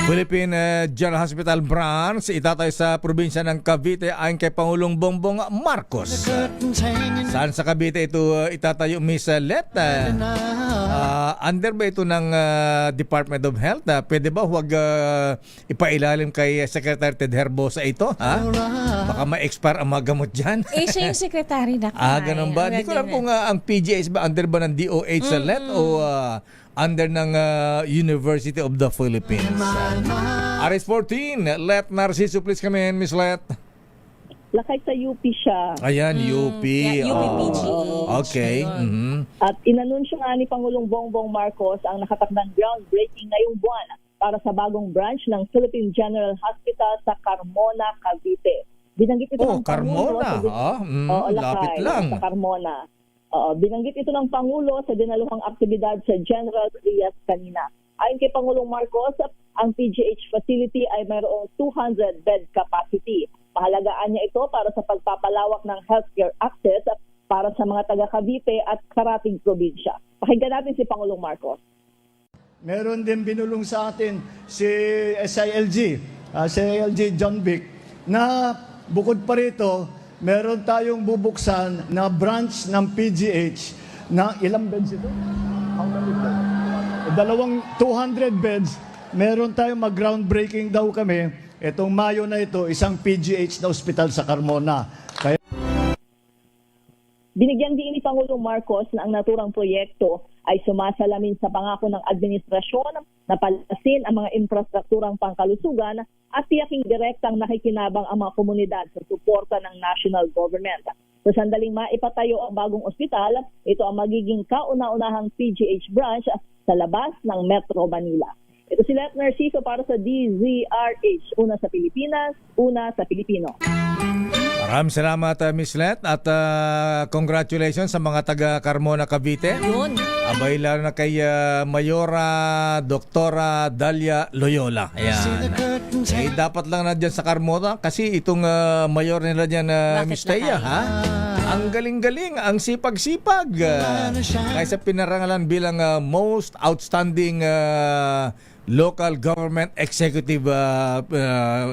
Philippine General Hospital branch itatay sa probinsya ng Cavite ayon kay Pangulong Bongbong Marcos. Saan sa Cavite ito itatayo, Miss Let? Under ba ito ng Department of Health? Pwede ba huwag ipailalim kay Secretary Ted Herbosa ito? Ha? Baka ma-expire ang mga gamot dyan. Siya yung secretary na ganun ba? Hindi ko lang kung ang PGH ba under ba ng DOH sa Let o under ng University of the Philippines. RS14, Let Narciso, please come in, Miss Let. Lakay sa UP siya. Ayan, UP. UP Okay. At inanunsyo nga ni Pangulong Bongbong Marcos ang nakatakdang groundbreaking ngayong buwan para sa bagong branch ng Philippine General Hospital sa Carmona, Cavite. Binanggit ito ng Carmona. Lapit lang. Sa Carmona. Binanggit ito ng Pangulo sa dinaluhang aktibidad sa General Trias kanina. Ayon kay Pangulong Marcos, ang PGH facility ay mayroong 200 bed capacity. Mahalagaan niya ito para sa pagpapalawak ng healthcare access para sa mga taga Cavite at karating probinsya. Pakinggan natin si Pangulong Marcos. Meron din binulong sa atin si SILG John Vic, na bukod pa rito, meron tayong bubuksan na branch ng PGH na ilang beds ito? Dalawang 200 beds. Meron tayong mag-groundbreaking daw kami. Itong Mayo na ito, isang PGH na ospital sa Carmona. Binigyan din ni Pangulong Marcos na ang naturang proyekto ay sumasalamin sa pangako ng administrasyon na palasin ang mga infrastrukturang pangkalusugan at tiyaking direktang nakikinabang ang mga komunidad sa suporta ng national government. Sa sandaling maipatayo ang bagong ospital, ito ang magiging kauna-unahang PGH branch sa labas ng Metro Manila. Ito si Let Narciso para sa DZRH. Una sa Pilipinas, una sa Pilipino. Maraming salamat, Miss Let, at congratulations sa mga taga Carmona, Cavite. Yun. Abay lalo na kay Mayora Doktora Dalia Loyola. Ayan. Dapat lang na dyan sa Carmona kasi itong mayor nila dyan, Miss Teya, ha? Ang galing-galing, ang sipag-sipag. Kaysa pinarangalan bilang most outstanding local government executive,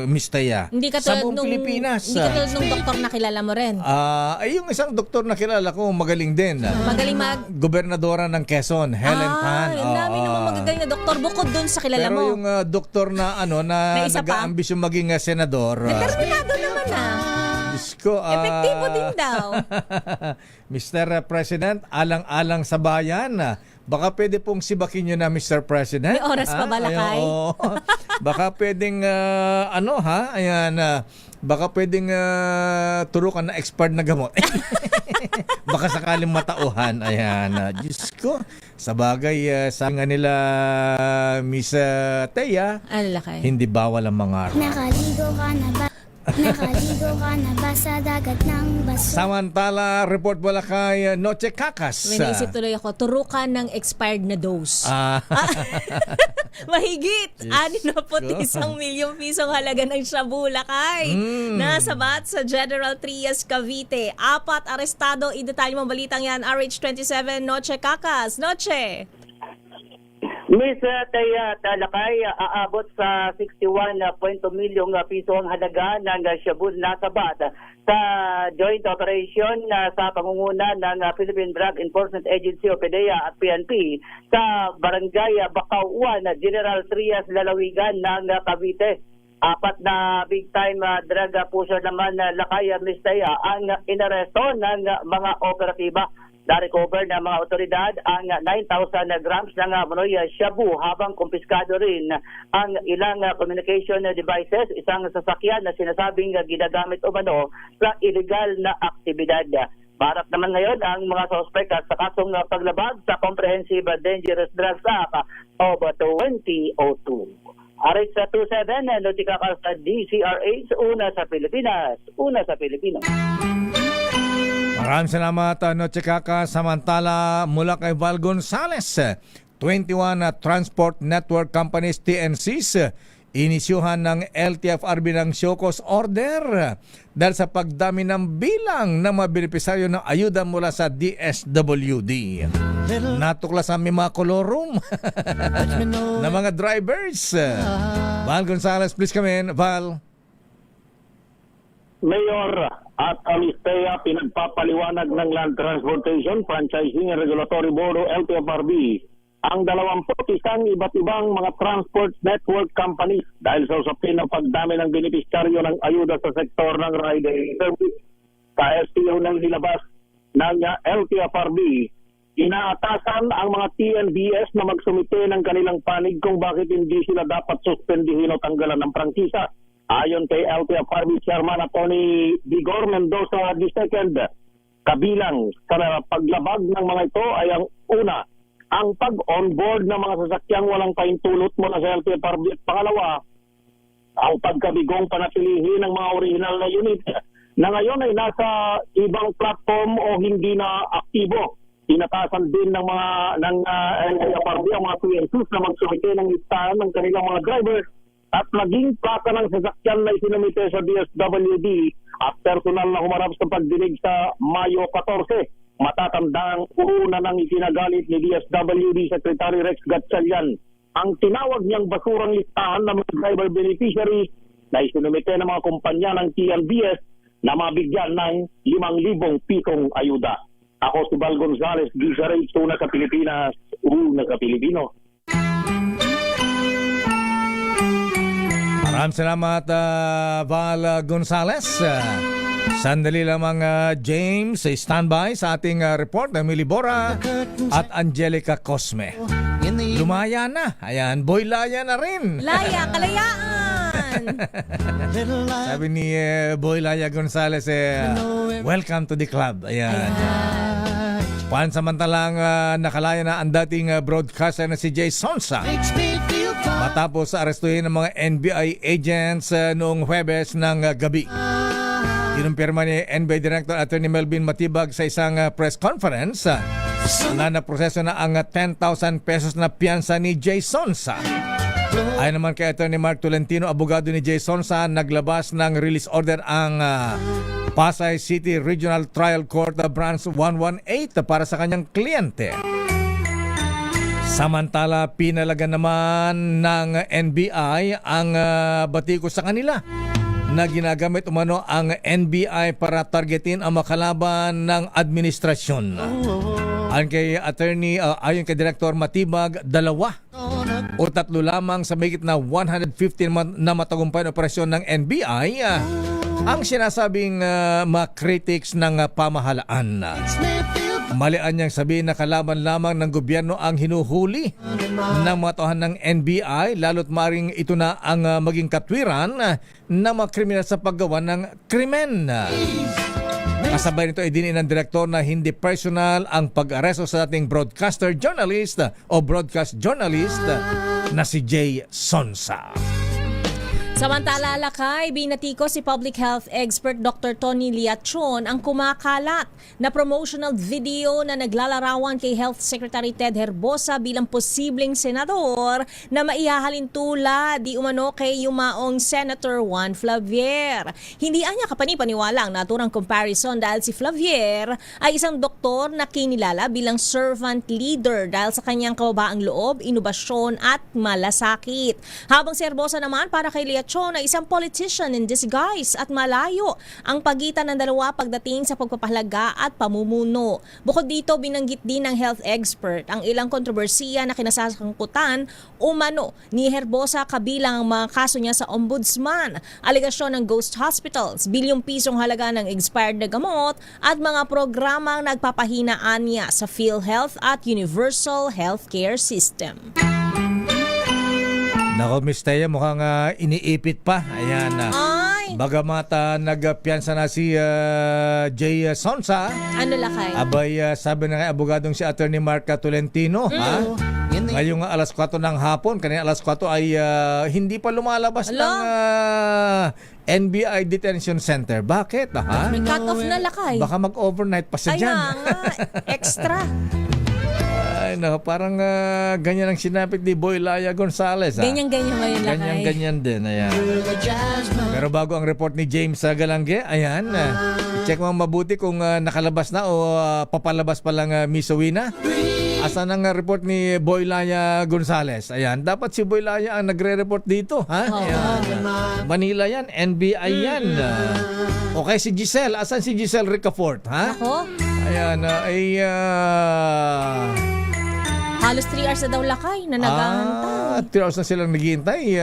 Miss Teya. Hindi ka sa buong Pilipinas. Hindi ka tulad nung doktor na kilala mo rin. Ay, yung isang doktor na kilala ko, magaling din. Magaling Gobernadora ng Quezon, Helen Tan. Ang dami naman magagaling na doktor bukod dun sa kilala Pero mo. yung doktor na nag-aambisyon maging senador. Determinado naman Diyos ko. Epektibo din daw. Mr. President, alang-alang sa bayan. Baka pwede pong sibakin nyo na, Mr. President. May oras pa ba, Lakay? Baka pwedeng, baka pwedeng turukan na expert na gamot. Baka sakaling matauhan. Ayan, Diyos ko. Sa bagay, sabi nga nila, Miss Teya, hindi bawal ang mga Nakaligo ka na ba? Nakaligo ka na ba sa dagat ng baso? Samantala, report mula kay Noche Cacas. May naisip tuloy ako, turukan ng expired na dose. Mahigit! 61 milyong pisong halaga ng shabu, Lakay. Nasa bat sa General Trias, Cavite. 4 arestado. Idetalye mo balitang yan. RH27, Noche Cacas. Noche! Miss Teya Talakay, aabot sa 61.2 milyong piso ang halaga ng shabu na sabat sa joint operation sa pangunguna ng Philippine Drug Enforcement Agency o PDEA at PNP sa Barangay Bacauan, General Trias, Lalawigan ng Cavite. 4 na big time drug pusher naman Lakay, Miss Teya, ang inaresto ng mga operatiba. Na-recover ng mga otoridad ang 9,000 grams ng Manoy shabu habang kumpiskado rin ang ilang communication devices, isang sasakyan na sinasabing ginagamit umano sa illegal na aktibidad. Barap naman ngayon ang mga suspect sa kasong paglabag sa Comprehensive Dangerous Drugs Act of 2002. RH27, Lutika ka sa DCRH, una sa Pilipinas, una sa Pilipino. Maraming salamat, Noche Kaka. Samantala, mula kay Val Gonzales, 21 Transport Network Companies TNCs inisyuhan ng LTFRB ng show cause order dahil sa pagdami ng bilang ng mga benepisaryo ng ayuda mula sa DSWD. Natuklas ang mga kolorum ng mga drivers. Val Gonzales, please come in. Val. Mayor at Amistea pinagpapaliwanag ng Land Transportation Franchising and Regulatory Board o LTFRB ang 21 iba't ibang mga transport network companies dahil sa usapin ng pagdami ng benepisyaryo ng ayuda sa sektor ng ride-hailing service. Sa STO nang nilabas ng LTFRB, inaatasan ang mga TNBS na magsumite ng kanilang panig kung bakit hindi sila dapat suspendihin o tanggalan ng prangkisa. Ayon kay LTFRB Chairman Atty. Vigor Mendoza II, kabilang sa paglabag ng mga ito ay ang una, ang pag-onboard ng mga sasakyang walang pahintulot mula sa LTFRB at pangalawa, ang pagkabigong panatilihin ng mga original na unit na ngayon ay nasa ibang platform o hindi na aktibo. Inatasan din ng mga LTFRB ang mga PNCs na magsumite ng listahan ng kanilang mga driver at maging plaka ng sasakyan na isinumite sa DSWD at personal na humarap sa pagdinig sa Mayo 14. Matatandang una nang isinagalit ni DSWD Secretary Rex Gatchalian ang tinawag niyang basurang listahan ng mga driver beneficiaries na isinumite ng mga kumpanya ng TNBS na mabigyan ng 5,000 pisong ayuda. Ako si Val Gonzales, DCRH, una sa Pilipinas, una sa Pilipino. Maraming salamat, Val Gonzales. Sandali lamang, James, standby sa ating report ng Emily Bora at Angelica Cosme. Lumaya na. Ayan, boy laya na rin. Laya, kalayaan! Sabi ni Boy Laya Gonzales, welcome to the club. Ayan. Pansamantalang nakalaya na ang dating broadcaster na si Jay Sonsa matapos arestuhin ng mga NBI agents noong Huwebes ng gabi. Kinumpirma ni NBI Director Attorney Melvin Matibag sa isang press conference na naproseso na ang 10,000 pesos na piyansa ni Jay Sonsa. Ayon naman kay Attorney Mark Tolentino, abogado ni Jay Sonsa, naglabas ng release order ang Pasay City Regional Trial Court Branch 118 para sa kanyang kliyente. Samantala, pinalagan naman ng NBI ang batiko sa kanila na ginagamit umano ang NBI para targetin ang makalaban ng administrasyon. Ayon kay Director Matibag, 2 o 3 lamang sa mahigit na 115 na matagumpay na operasyon ng NBI ang sinasabing mga critics ng pamahalaan. Malian niyang sabihin na kalaban lamang ng gobyerno ang hinuhuli ng mga tauhan ng NBI, lalo't maring ito na ang maging katwiran ng mga kriminal sa paggawa ng krimen. Kasabay nito ay diniin ng direktor na hindi personal ang pag-aresto sa dating broadcaster journalist o broadcast journalist na si Jay Sonsa. Samantala, Lakay, binatiko si public health expert Dr. Tony Liachon ang kumakalat na promotional video na naglalarawan kay Health Secretary Ted Herbosa bilang posibleng senador na maihahalin tulad di umano kay yumaong Senator Juan Flavier. Hindi anya kapanipaniwala ang naturang comparison dahil si Flavier ay isang doktor na kinilala bilang servant leader dahil sa kanyang kababaang loob, inobasyon at malasakit. Habang si Herbosa naman para kay Liachon na isang politician in disguise at malayo ang pagitan ng dalawa pagdating sa pagpapahalaga at pamumuno. Bukod dito, binanggit din ng health expert ang ilang kontrobersiya na kinasasangkutan umano ni Herbosa kabilang ang mga kaso niya sa ombudsman, alegasyon ng ghost hospitals, bilyong pisong halaga ng expired na gamot at mga programang nagpapahinaan niya sa PhilHealth at Universal Healthcare System. Nako, Miss Taya, mukhang iniipit pa. Ayan. Bagamat nagpiyansa na si Jay Sonsa. Ano, Lakay? Abay, sabi na nga abogadong si Attorney Mark Tolentino, Ngayong alas 4 ng hapon, kanina alas 4 ay hindi pa lumalabas ng NBI Detention Center. Bakit? Ha? May cut-off na lakay. Baka mag-overnight pa siya Kaya dyan. nga, extra. Ay, no, parang ganyan ang sinapit ni Boy Laya Gonzales. Ganyan-ganyan ba yun lakay? Ganyan-ganyan din. Ayan. Pero bago ang report ni James Galangge, ayan, check mo mabuti kung nakalabas na o papalabas pa lang Misowina. Asan ang report ni Boy Laya Gonzales? Ayan, dapat si Boy Laya ang nagre-report dito. Ha? Ayan. Manila yan, NBI yan. Okay, si Giselle. Asan si Giselle Ricafort? Ha? Ako? Ayan, Halos 3 hours na daw lakay na naghahantay. 3 hours na silang naghihintay.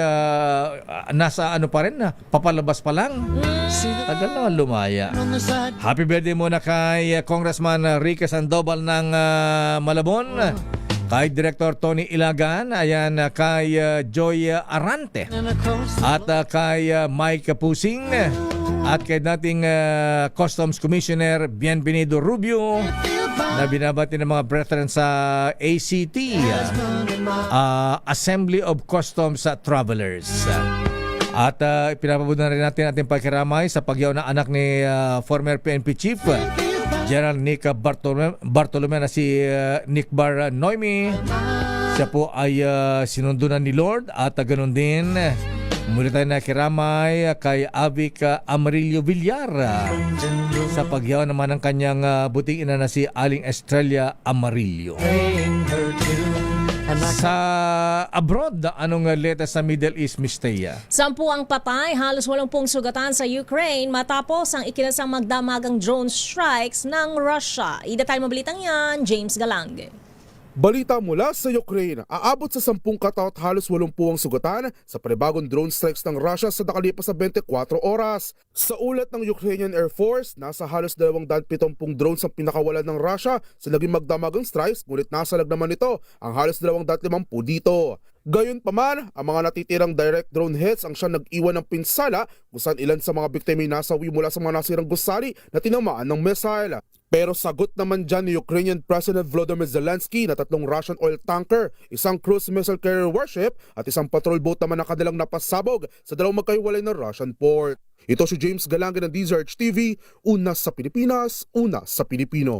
Nasa ano pa rin, papalabas pa lang. Tagal na lumaya. Happy birthday muna kay Congressman Ricky Sandoval ng Malabon. Kay Director Tony Ilagan, ayan, kay Joy Arante. At kay Mike Pusing. At kay dating Customs Commissioner Bienvenido Rubio, na binabati ng mga brethren sa ACT, Assembly of Customs Travelers. At pinapabunan rin natin ating pagkiramay sa pagyaw ng anak ni former PNP Chief General Nick Bartolome na si Nick Bar Noemi. Siya po ay sinundunan ni Lord at ganoon din muli tayo na kiramay kay Avic Amarillo Villar sa pagyaw naman ng kanyang buting ina na si Aling Estrella Amarillo. Sa abroad, anong latest sa Middle East, Miss Thea? 10 ang patay, halos 80 sugatan sa Ukraine matapos ang ikinasang magdamagang drone strikes ng Russia. Idatay mo balitang yan, James Galangge. Balita mula sa Ukraine, aabot sa 10 kataot halos 80 ang sugatan sa panibagong drone strikes ng Russia sa nakalipas na 24 oras. Sa ulat ng Ukrainian Air Force, nasa halos 270 drones ang pinakawalan ng Russia sa naging magdamagang strikes, ngunit nasalag naman ito ang halos 250 dito. Gayunpaman, ang mga natitirang direct drone hits ang siyang nag-iwan ng pinsala kung saan ilan sa mga biktima ay nasawi mula sa mga nasirang gusali na tinamaan ng missile. Pero sagot naman dyan ni Ukrainian President Volodymyr Zelensky na 3 Russian oil tanker, isang cruise missile carrier warship at isang patrol boat naman ang kanilang napasabog sa 2 magkahiwalay na Russian port. Ito si James Galangge ng DZRH TV, una sa Pilipinas, una sa Pilipino.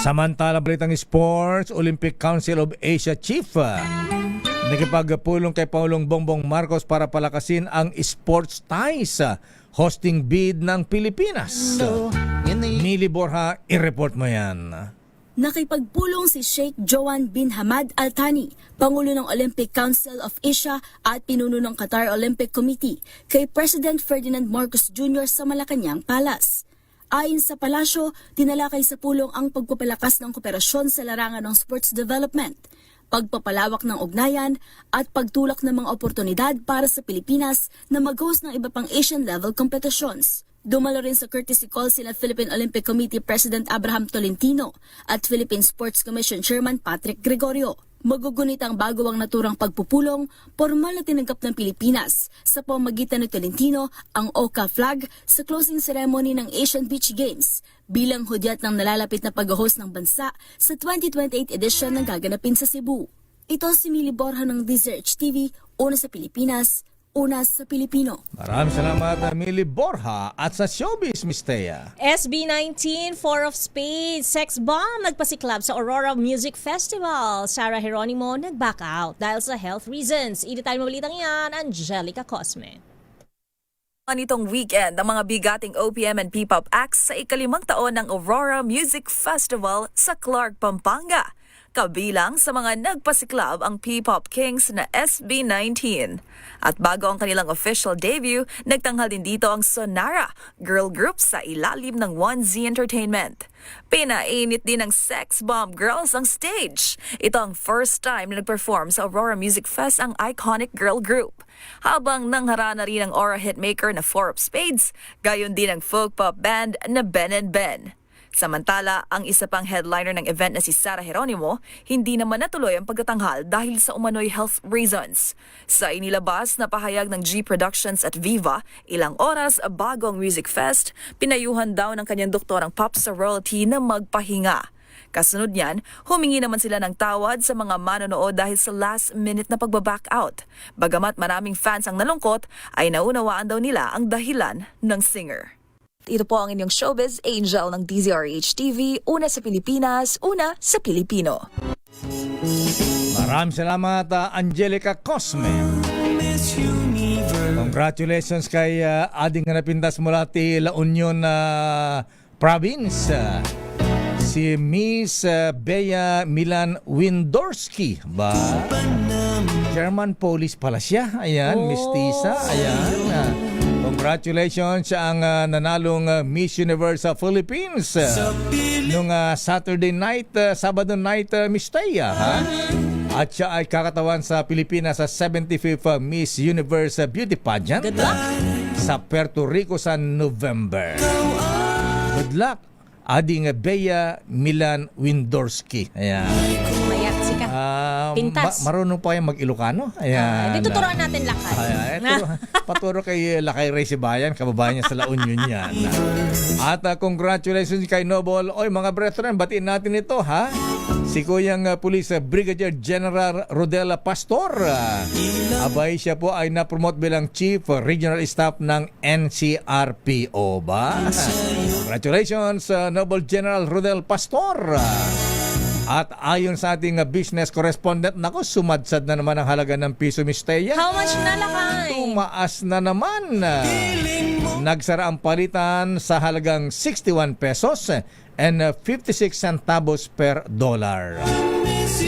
Samantala, balitang sports, Olympic Council of Asia Chief nakipagpulong kay Pangulong Bongbong Marcos para palakasin ang sports ties hosting bid ng Pilipinas. Mili Borja, i-report mo yan. Nakipagpulong si Sheikh Johan bin Hamad Al Thani, Pangulo ng Olympic Council of Asia at pinuno ng Qatar Olympic Committee, kay President Ferdinand Marcos Jr. sa Malacanang Palace. Ayon sa palasyo, tinalakay sa pulong ang pagpapalakas ng kooperasyon sa larangan ng sports development, pagpapalawak ng ugnayan at pagtulak ng mga oportunidad para sa Pilipinas na mag-host ng iba pang Asian-level competitions. Dumalo rin sa courtesy call sila Philippine Olympic Committee President Abraham Tolentino at Philippine Sports Commission Chairman Patrick Gregorio. Magugunit ang bago ang naturang pagpupulong, formal na tinanggap ng Pilipinas sa pamamagitan ng Tolentino ang OCA flag sa closing ceremony ng Asian Beach Games bilang hudyat ng nalalapit na pag-host ng bansa sa 2028 edition ng gaganapin sa Cebu. Ito si Mili Borja ng DZRH TV, una sa Pilipinas, una sa Pilipino. Maraming salamat, Mili Borja. At sa showbiz, Miss Thea. SB19, 4 of Spades, Sex Bomb, nagpasiklab sa Aurora Music Festival. Sarah Geronimo nag-back out dahil sa health reasons. Idetay mo balitang yan, Angelica Cosme. Nitong weekend, ang mga bigating OPM and P-pop acts sa ika-5 taon ng Aurora Music Festival sa Clark, Pampanga. Kabilang sa mga nagpasiklab ang P-pop kings na SB19. At bago ang kanilang official debut, nagtanghal din dito ang Sonara, girl group sa ilalim ng 1Z Entertainment. Pinainit din ng Sex Bomb Girls ang stage. Ito ang first time na nag-perform sa Aurora Music Fest ang iconic girl group. Habang nangharana rin ang aura hitmaker na 4 of Spades, gayon din ang folk pop band na Ben and Ben. Samantala, ang isa pang headliner ng event na si Sarah Geronimo, hindi naman natuloy ang pagtatanghal dahil sa umano'y health reasons. Sa inilabas na pahayag ng G Productions at Viva, ilang oras bago ang Music Fest, pinayuhan daw ng kanyang doktor ang pop sa royalty na magpahinga. Kasunod niyan, humingi naman sila ng tawad sa mga manonood dahil sa last-minute na pagbaback out. Bagamat maraming fans ang nalungkot, ay naunawaan daw nila ang dahilan ng singer. Ito po ang inyong showbiz angel ng DZRH TV, una sa Pilipinas, una sa Pilipino. Maraming salamat, Angelica Cosme. Congratulations kay ading nga napintas mula ti La Union Province. Si Miss Bea Milan Windorski ba? German Polish pala siya. Ayan, mestiza. Ayan. Congratulations sa ang nanalong Miss Universe Philippines nung Saturday night, Sabado night, Miss Taya, ha? At siya ay kakatawan sa Pilipinas sa 75th Miss Universe Beauty Pageant sa Puerto Rico sa November. Good luck, ading Bea Milan Windorski. Ayan. Mayat sika. Pintas. Marunong pa yung mag-Ilocano. Ayan. Dito turuan natin lakay. Ayan. Paturo kay Lakay Ray Sibayan, kababayan niya sa La Union yan. At congratulations kay Noble. Oy mga brethren, batiin natin ito, ha? Si Kuyang Police Brigadier General Rodel Pastor. Abay, siya po ay na-promote bilang Chief Regional Staff ng NCRPO ba? Congratulations, Noble General Rodel Pastor. At ayon sa ating business correspondent, nako, sumadsad na naman ang halaga ng piso, Miss Teya. How much na lakay? Tumaas na naman. Nagsara ang palitan sa halagang 61 pesos and 56 centavos per dollar.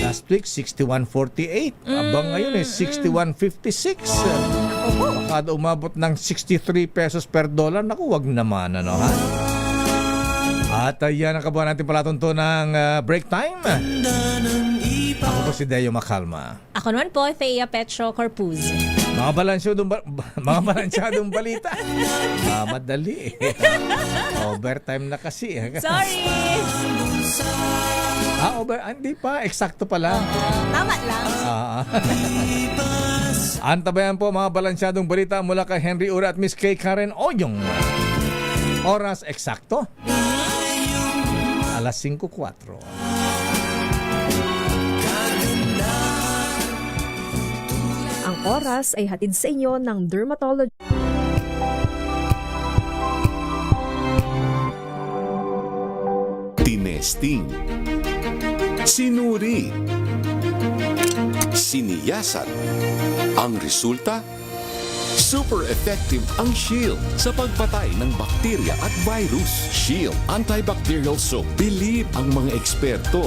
Last week, 61.48. Abang ngayon 61.56. Baka umabot ng 63 pesos per dollar. Naku, wag naman, ano, ha? At yan ang kabuhan natin palatunto ng break time. Ako po si Deo Macalma. Ako naman po, Thea Petro Corpuz. Mga balansyadong balita. Madali. Overtime na kasi. Sorry! Hindi pa. Eksakto pala. Tama lang. Antabayan po mga balansyadong balita mula kay Henry Ura at Miss Kay Karen Oyong. Oras eksakto. Alas 5:04. Ang oras ay hatid sa inyo ng Dermatology. Tinesting, sinuri, siniyasan. Ang resulta, super effective ang Shield sa pagpatay ng bakterya at virus. Shield Antibacterial Soap. Believe ang mga eksperto.